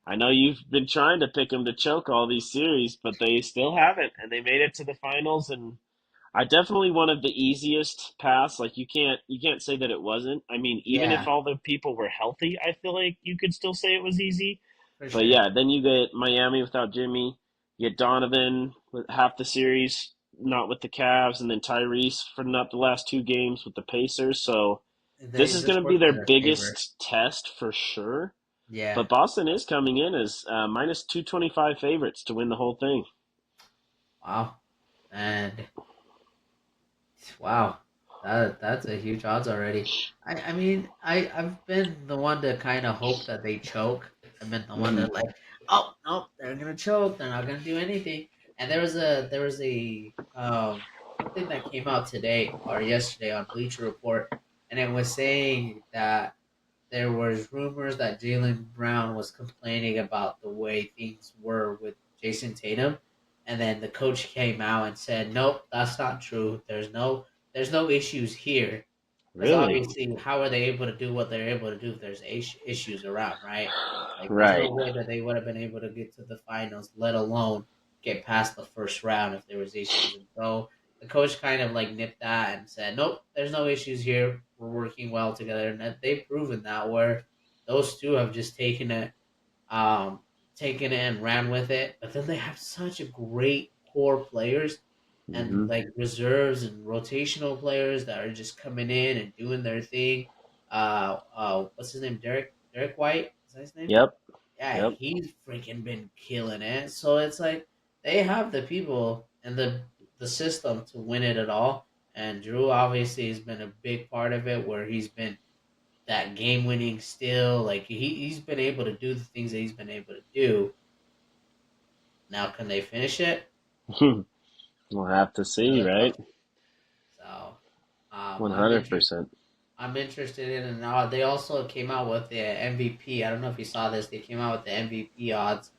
I know you've been trying to pick them to choke all these series, but they still haven't. And they made it to the finals. And I definitely wanted the easiest pass. Like you can't say that it wasn't. I mean, even if Yeah, all the people were healthy, I feel like you could still say it was easy. for But sure. yeah, then you get Miami without Jimmy. You get Donovan with half the series, not with the Cavs, and then Tyrese for not the last two games with the Pacers. So this They is going just to be worked their in their favor. biggest test for sure. Yeah. But Boston is coming in as minus 225 favorites to win the whole thing. Wow. And wow, that's a huge odds already. I mean, I've been the one to kind of hope that they choke. I've been the one Hmm. to like, oh no, they're gonna choke. They're not gonna do anything. And there was a something that came out today or yesterday on Bleacher Report, and it was saying that there was rumors that Jalen Brown was complaining about the way things were with Jason Tatum, and then the coach came out and said, "Nope, that's not true. There's no issues here." Because Really? obviously, how are they able to do what they're able to do if there's issues around, right? Like, there's no Right. way that they would have been able to get to the finals, let alone get past the first round if there was issues. And so the coach kind of like nipped that and said, "Nope, there's no issues here. We're working well together," and they've proven that. Where those two have just um, taken it and ran with it. But then they have such a great core players and Hmm. like reserves and rotational players that are just coming in and doing their thing. What's his name? Derek White. Is that his name? Yep. Yeah, Yep. he's freaking been killing it. So it's like they have the people and the system to win it at all. And Drew obviously has been a big part of it, where he's been that game winning still. Like he's been able to do the things that he's been able to do. Now, can they finish it? We'll have to see, Another right? question. So, I'm interested. 100%. I'm interested in, and now they also came out with the MVP. I don't know if you saw this. They came out with the MVP odds,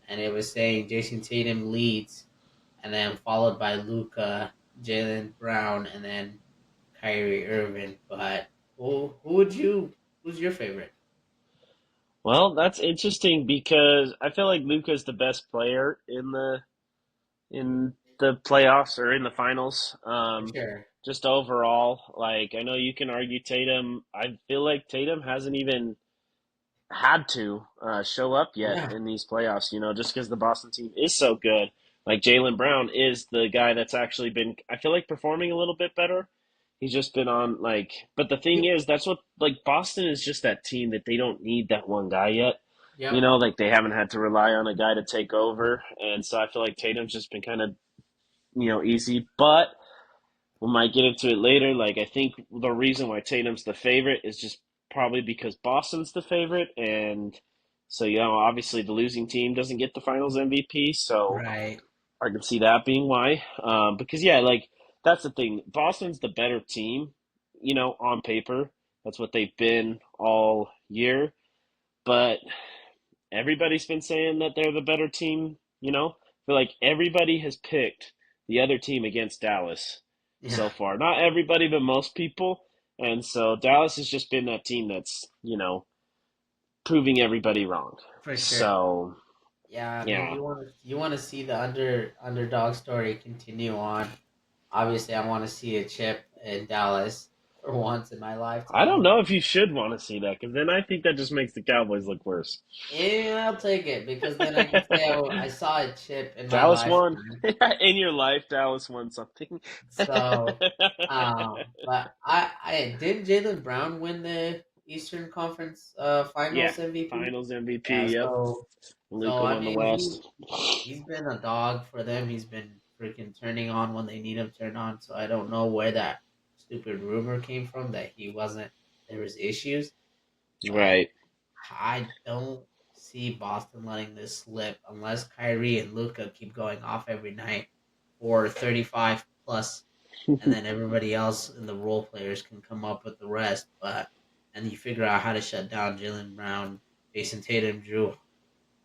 and it was saying Jason Tatum leads, and then followed by Luca, Jalen Brown, and then Kyrie Irving. But who would you? Who's your favorite? Well, that's interesting because I feel like Luka's the best player in the playoffs or in the finals. For sure. Just overall, like I know you can argue Tatum. I feel like Tatum hasn't even had to show up yet Yeah. in these playoffs. Just because the Boston team is so good. Like Jalen Brown is the guy that's actually been, I feel like, performing a little bit better. He's just been on like, but the thing You, is, that's what like Boston is just that team that they don't need that one guy yet. yep. Like they haven't had to rely on a guy to take over, and so I feel like Tatum's just been kind of easy. But we might get into it later. Like I think the reason why Tatum's the favorite is just probably because Boston's the favorite, and so obviously the losing team doesn't get the Finals MVP. So Right. I can see that being why. Because yeah, like that's the thing. Boston's the better team, on paper. That's what they've been all year. But everybody's been saying that they're the better team, I feel like everybody has picked the other team against Dallas Yeah. so far. Not everybody, but most people. And so Dallas has just been that team that's, proving everybody wrong. For sure. So, Yeah, I mean, yeah. you want to see the underdog story continue on. Obviously, I want to see a chip in Dallas for once in my I don't lifetime. know if you should want to see that because then I think that just makes the Cowboys look worse. Yeah, I'll take it because then I can say I saw a chip in my Dallas won. lifetime. In your life, Dallas won something. So, but I did Jalen Brown win the Eastern Conference Yeah, Finals MVP. Finals Yeah, MVP. Yep. so Luca I won the mean West. he's been a dog for them. He's been freaking turning on when they need him turned on. So I don't know where that stupid rumor came from that he wasn't. There was issues, but Right. I don't see Boston letting this slip unless Kyrie and Luca keep going off every night for 35 plus, and then everybody else in the role players can come up with the rest. But and you figure out how to shut down Jalen Brown, Jason Tatum, Drew.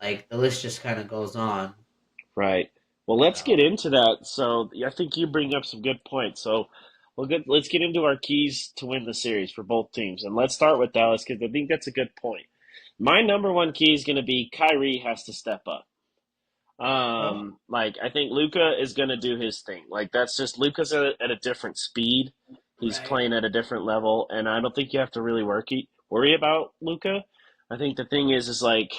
Like the list just kind of goes on. Right. Well, let's get So into that. So, I think you bring up some good points. So, let's get into our keys to win the series for both teams, and let's start with Dallas because I think that's a good point. My number one key is going to be Kyrie has to step up. oh, Like I think Luca is going to do his thing. Like that's just Luca's at a different speed. He's right, playing at a different level, and I don't think you have to really worry about Luca. I think the thing is like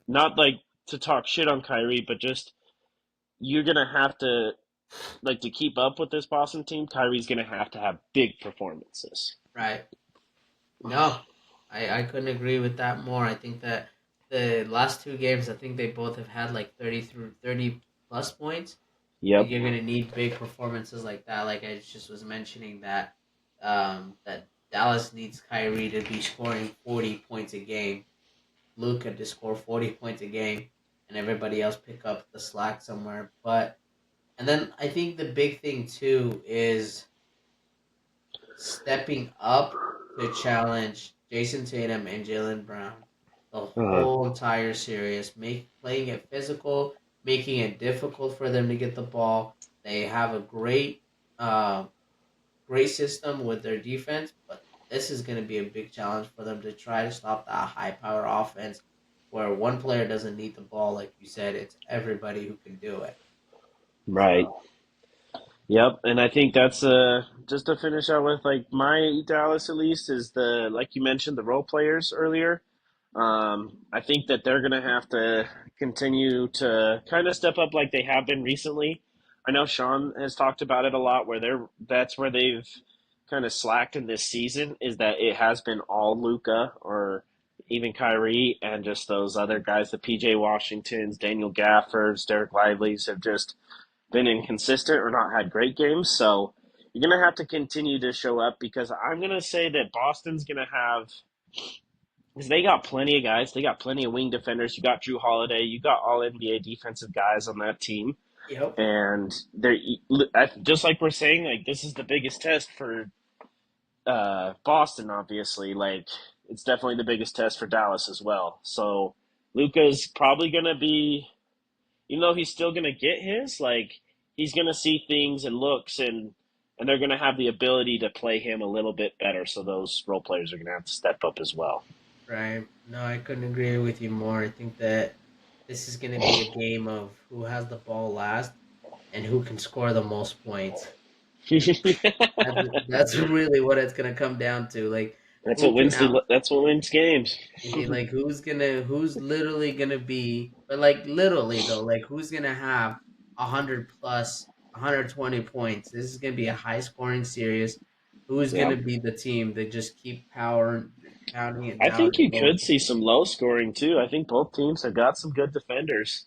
not like to talk shit on Kyrie, but just you're gonna have to like to keep up with this Boston team. Kyrie's gonna have to have big performances. right. No, I couldn't agree with that more. I think that the last two games, I think they both have had like 30 plus points. Like Yep. you're gonna need big performances like that. Like I just was mentioning that that Dallas needs Kyrie to be scoring 40 points a game, Luca to score 40 points a game, and everybody else pick up the slack somewhere. But and then I think the big thing too is stepping up to challenge Jason Tatum and Jalen Brown the Uh, whole entire series, playing it physical, making it difficult for them to get the ball. They have a uh, great system with their defense, but this is going to be a big challenge for them to try to stop that high power offense where one player doesn't need the ball, like you said, it's everybody who can do it. right. So Yep, and I think that's just to finish out with like my Dallas at least is the like you mentioned the role players earlier. I think that they're gonna have to continue to kind of step up like they have been recently. I know Sean has talked about it a lot where that's where they've kind of slacked in this season is that it has been all Luca or even Kyrie and just those other guys, the PJ Washingtons, Daniel Gaffers, Derek Lively's have just been inconsistent or not had great games. So you're going to have to continue to show up because I'm going to say that Boston's going to have, because they got plenty of guys. They got plenty of wing defenders. You got Drew Holiday. You got all NBA defensive guys on that team. Yep. And they're just like we're saying, like this is the biggest test for Boston, obviously. Like it's definitely the biggest test for Dallas as well. So Luca's probably going to be even though he's still going to get his, like he's going to see things and looks and they're going to have the ability to play him a little bit better. So those role players are going to have to step up as well. Right. No, I couldn't agree with you more. I think that this is going to be a game of who has the ball last and who can score the most points. That's really what it's going to come down to. Like, who can out That's what wins games. like who's literally gonna be, but like literally though, like who's gonna have 100 plus 120 points. This is gonna be a high scoring series. Who's Yeah. gonna be the team that just keep powering pounding it I down think the you road? could see some low scoring too. I think both teams have got some good defenders.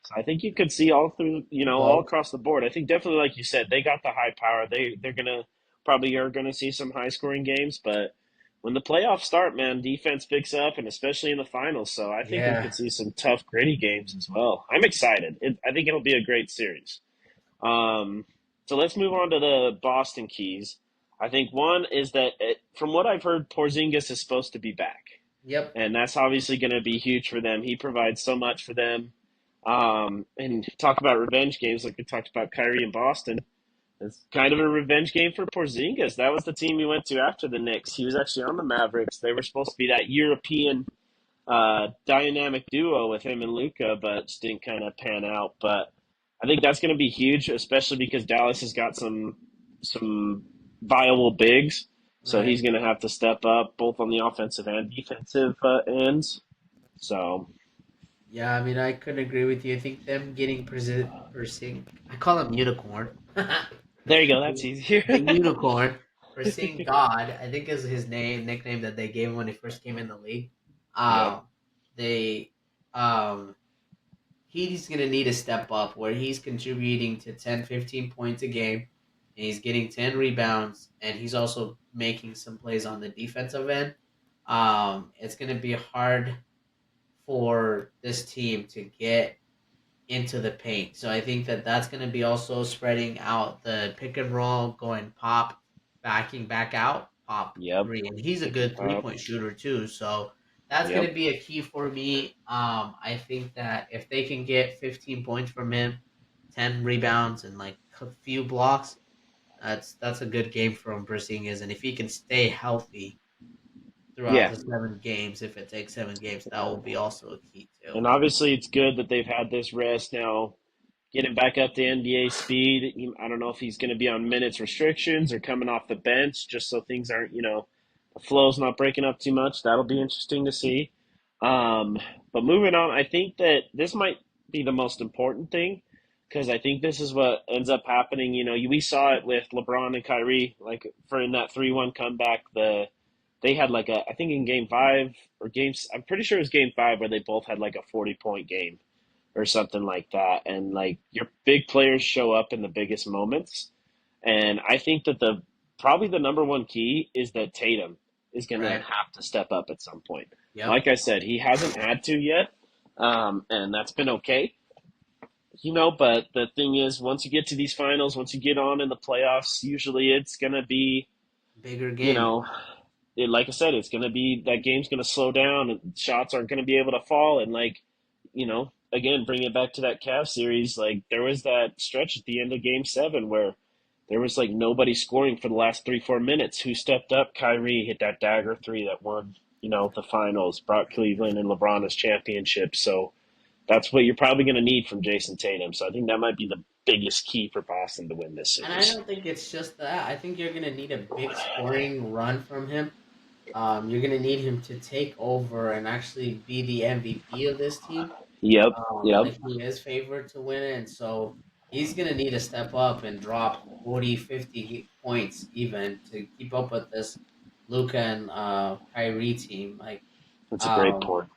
So I think you could see all through, all Both. across the board. I think definitely, like you said, they got the high power. They're gonna probably are gonna see some high scoring games, but when the playoffs start, man, defense picks up, and especially in the finals. So I think we could Yeah. see some tough, gritty games as well. I'm excited. I think it'll be a great series. Um, so let's move on to the Boston Keys. I think one is that, from what I've heard, Porzingis is supposed to be back Yep. and that's obviously going to be huge for them. He provides so much for them. And talk about revenge games like we talked about Kyrie in Boston. It's kind of a revenge game for Porzingis. That was the team he went to after the Knicks. He was actually on the Mavericks. They were supposed to be that European dynamic duo with him and Luca, but just didn't kind of pan out. But I think that's going to be huge, especially because Dallas has got some viable bigs. So Right. he's going to have to step up both on the offensive and defensive ends. So Yeah, I mean I couldn't agree with you. I think them getting Persing, I call him unicorn. there you go. That's the, easier. the unicorn for seeing God, I think is his nickname that they gave him when he first came in the league. Yep. Um, they, um, he's gonna need to step up where he's contributing to 10, 15 points a game, and he's getting 10 rebounds, and he's also making some plays on the defensive end. It's gonna be hard for this team to get into the paint. So I think that that's going to be also spreading out the pick and roll, going pop, backing back out, pop Yep. three, and he's a Pick and good three pop. point shooter too. So that's going Yep. to be a key for me. I think that if they can get 15 points from him, 10 rebounds, and like a few blocks, that's a good game from Porzingis. And if he can stay healthy throughout Yeah. the 7 games, if it takes 7 games, that will be also a key too. And obviously, it's good that they've had this rest now. Getting back up to NBA speed. I don't know if he's going to be on minutes restrictions or coming off the bench, just so things aren't, the flow's not breaking up too much. That'll be interesting to see. Um, but moving on, I think that this might be the most important thing because I think this is what ends up happening. We saw it with LeBron and Kyrie, like for in that 3-1 comeback. They had like I think in game five or games, I'm pretty sure it was game five where they both had like a 40-point game or something like that. And like your big players show up in the biggest moments. And I think that the probably the number one key is that Tatum is going to Right. have to step up at some point. Yep. Like I said, he hasn't had to yet, and that's been okay. But the thing is, once you get to these finals, once you get on in the playoffs, usually it's going to be, Bigger you game. know, like I said, it's going to be that game's going to slow down and shots aren't going to be able to fall. And like, again, bring it back to that Cavs series. Like there was that stretch at the end of Game 7 where there was like nobody scoring for the last 3-4 minutes. Who stepped up? Kyrie hit that dagger three that won, the finals, brought Cleveland and LeBron as championships. So that's what you're probably going to need from Jason Tatum. So I think that might be biggest key for Boston to win this And I series. don't think it's just that. I think you're gonna need a big scoring run from him. You're gonna need him to take over and actually be the MVP of this team. Yep, yep, Like he is favored to win it, and so he's gonna need to step up and drop 40, 50 points even to keep up with this Luca and Kyrie team. that's a great Um, point.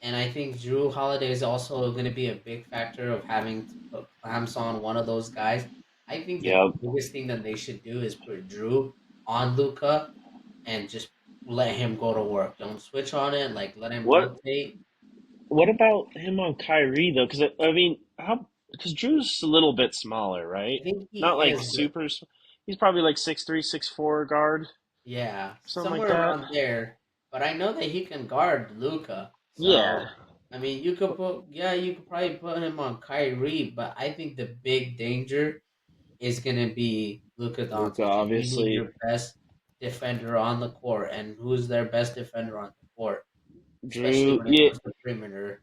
and I think Drew Holiday is also going to be a big factor of having to put clamps on one of those guys. I think the Yep. biggest thing that they should do is put Drew on Luca and just let him go to work. Don't switch on it. Like let him What rotate. What about him on Kyrie though? Because I mean, how? Because Drew's a little bit smaller, I right? think he Not like is, but super. He's probably like 6'3", 6'4" guard, yeah, something like somewhere that. around there. But I know that he can guard Luca. Yeah, So I mean, you could put yeah, you could probably put him on Kyrie. But I think the big danger is going to be Luka Luca Doncic, and you need obviously. your best defender on the court. And who's their best defender on the court, especially Drew, when it yeah, comes to perimeter?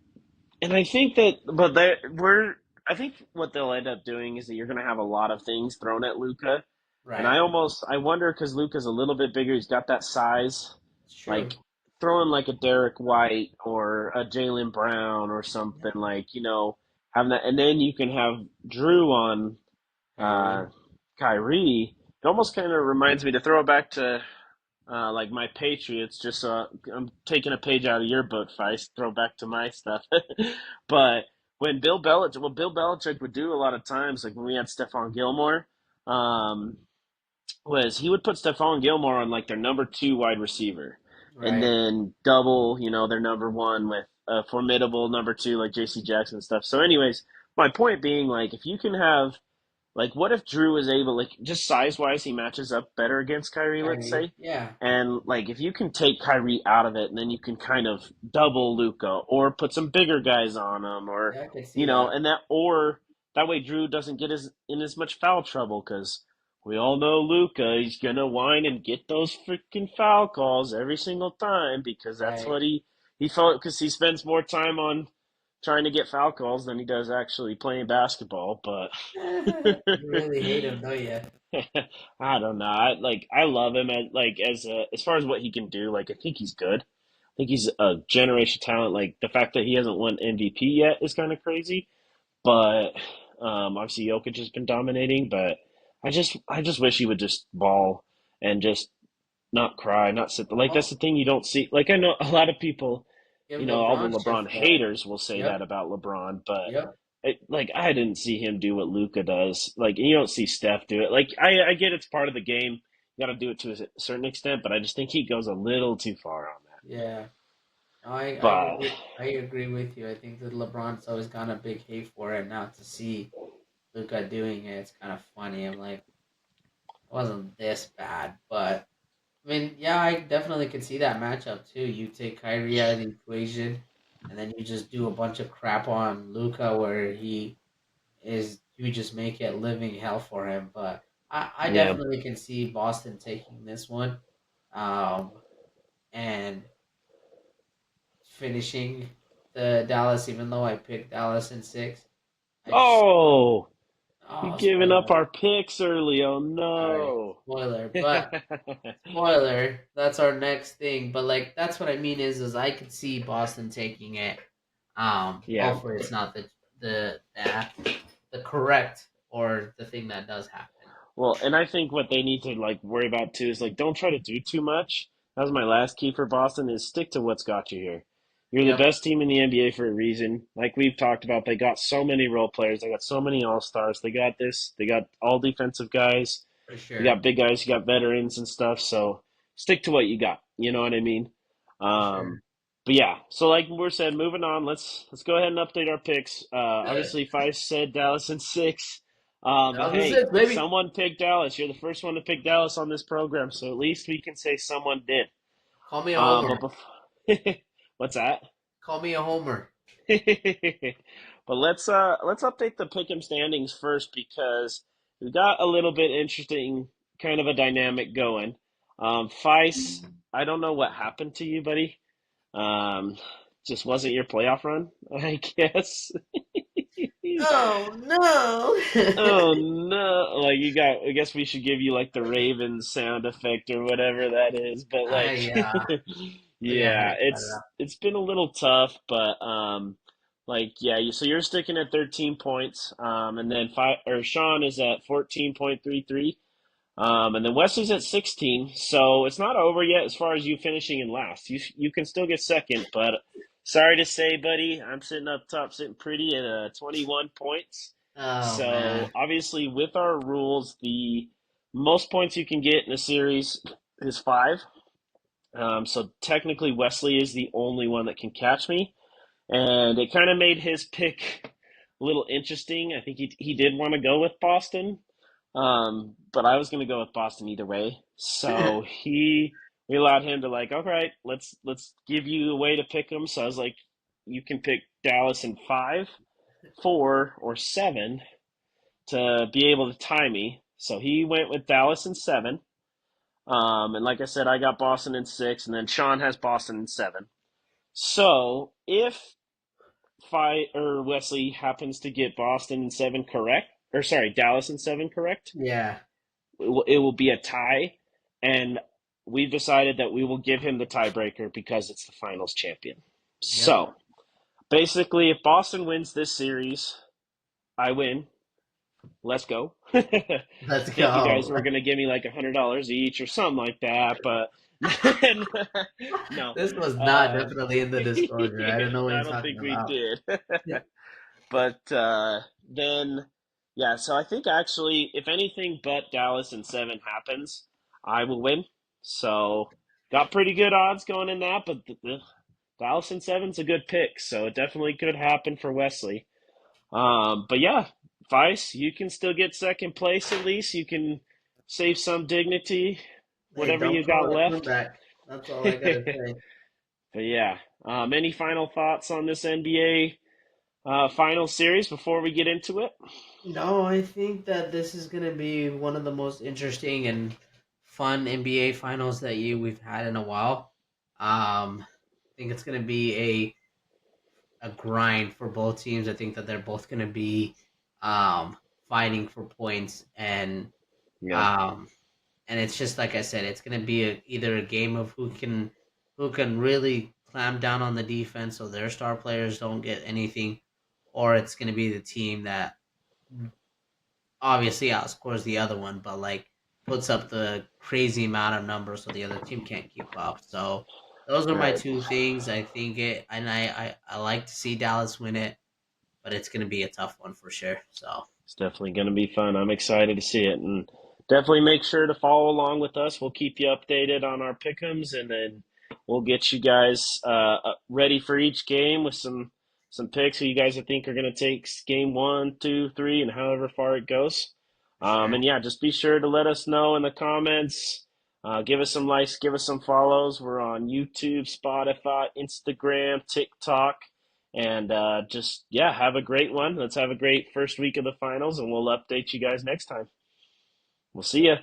and I think that, but they we're. I think what they'll end up doing is that you're going to have a lot of things thrown at Luca, and Right. I wonder because Luca's a little bit bigger. He's got that size, It's like true. throwing like a Derek White or a Jalen Brown or something Yeah. like having that, and then you can have Drew on uh, Kyrie. Kyrie. It almost kind of reminds me to throw it back to like my Patriots. Just I'm taking a page out of your book, Feist. Throw back to my stuff. But when Bill Belichick would do a lot of times, like when we had Stephon Gilmore, um, was he would put Stephon Gilmore on like their number two wide receiver, and Right. then double, their number one with a formidable number two like J.C. Jackson and stuff. So, anyways, my point being, like, if you can have like, what if Drew is able, like, just size wise, he matches up better against Kyrie, let's Kyrie. say? Yeah. And, like, if you can take Kyrie out of it and then you can kind of double Luca or put some bigger guys on him Yeah, I could see that. and or that way Drew doesn't get in as much foul trouble because we all know Luca, he's going to whine and get those freaking foul calls every single time because that's Right. what he felt because he spends more time on trying to get foul calls than he does actually playing basketball. But You really hate him, don't you? I don't know. I love him as far as what he can do. Like I think he's good. I think he's a generation talent. Like the fact that he hasn't won MVP yet is kind of crazy. But obviously Jokic has been dominating. But I just wish he would just ball and just not cry, not sit. Like that's Well, the thing you don't see. Like I know a lot of people, give all the LeBron shit LeBron for that. haters will say that Yep. about LeBron, but Yep. like I didn't see him do what Luca does. Like you don't see Steph do it. Like I get it's part of the game. You got to do it to a certain extent, but I just think he goes a little too far on that. Yeah. No, But I agree with you. I think that LeBron's always gotten a big hate for it. Now to see Luca doing it, it's kind of funny. I'm like, it wasn't this bad, but I mean, yeah, I definitely could see that matchup too. You take Kyrie out of the equation, and then you just do a bunch of crap on Luca, where you just make it living hell for him. But I yeah. definitely can see Boston taking this one, um, and finishing the Dallas. Even though I picked Dallas in six, I just Oh, you oh giving up spoiler. our picks early? Oh All right, no. spoiler. But spoiler, that's our next thing. But like that's what I mean is I could see Boston taking it. Yeah. Hopefully it's not the correct or the thing that does happen. Well, and I think what they need to like worry about too is like don't try to do too much. That was my last key for Boston is stick to what's got you here. You're the Yep, best team in the NBA for a reason. Like we've talked about, they got so many role players, they got so many all-stars. They got this, they got all defensive guys. for You sure. got big guys, you got veterans and stuff. So stick to what you got. You know what I mean? For Um, sure. but yeah, so like we said, moving on. Let's go ahead and update our picks. Obviously, Five said Dallas in six. But That was hey, it, baby. someone picked Dallas. You're the first one to pick Dallas on this program, so at least we can say someone did. Call me a homer. But before, what's that? Call me a homer. But let's update the pick'em standings first because we got a little bit interesting kind of a dynamic going. Feis, I don't know what happened to you, buddy. Um, just wasn't your playoff run, I guess. Oh no! Oh no! Like you got, I guess we should give you like the Ravens sound effect or whatever that is. But like, Yeah, we gotta have yeah, to cut it out. it's been a little tough, but like yeah, so you're sticking at 13 points, and then five or Sean is at 14.33. And then Wesley's at 16, so it's not over yet as far as you finishing in last. You can still get second, but sorry to say, buddy, I'm sitting up top, sitting pretty at 21 points. Oh So man. obviously, with our rules, the most points you can get in a series is five. So technically, Wesley is the only one that can catch me, and it kind of made his pick a little interesting. I think he did want to go with Boston, but I was going to go with Boston either way. So we allowed him to like, all right, let's give you a way to pick them. So I was like, you can pick Dallas in five, four, or seven to be able to tie me. So he went with Dallas in seven. And like I said, I got Boston in six, and then Sean has Boston in seven. So if or Wesley happens to get Boston in seven correct, or sorry, Dallas in seven correct, Yeah. it will be a tie, and we've decided that we will give him the tiebreaker because it's the finals champion. Yep. So basically, if Boston wins this series, I win. Let's go. I Let's think you go. guys were gonna give me like $100 each or something like that, but no. This was not Uh, definitely in the disclosure. I don't know what I you're don't talking think we about. did. But then, yeah, so I think actually, if anything but Dallas in seven happens, I will win. So got pretty good odds going in that, but the Dallas in seven's a good pick, so it definitely could happen for Wesley. But yeah, Vice, you can still get second place at least. You can save some dignity, Hey, whatever don't you call got it a left. comeback. That's all I gotta say. But yeah, any final thoughts on this NBA final series before we get into it? No, I think that this is gonna be one of the most interesting and fun NBA finals that we've had in a while. I think it's gonna be a grind for both teams. I think that they're both gonna be fighting for points Yeah, um and it's just like I said, it's gonna be either a game of who can really clamp down on the defense so their star players don't get anything, or it's gonna be the team that obviously outscores the other one, but like puts up the crazy amount of numbers so the other team can't keep up. So those are my right. two things. I think it, and I like to see Dallas win it, but it's gonna be a tough one for sure. So It's definitely going to be fun. I'm excited to see it, and definitely make sure to follow along with us. We'll keep you updated on our pick'ems, and then we'll get you guys ready for each game with some picks who you guys think are going to take game one, two, three, and however far it goes. for sure, And yeah, just be sure to let us know in the comments. Give us some likes, give us some follows. We're on YouTube, Spotify, Instagram, TikTok. And just, yeah, have a great one. Let's have a great first week of the finals, and we'll update you guys next time. We'll see you.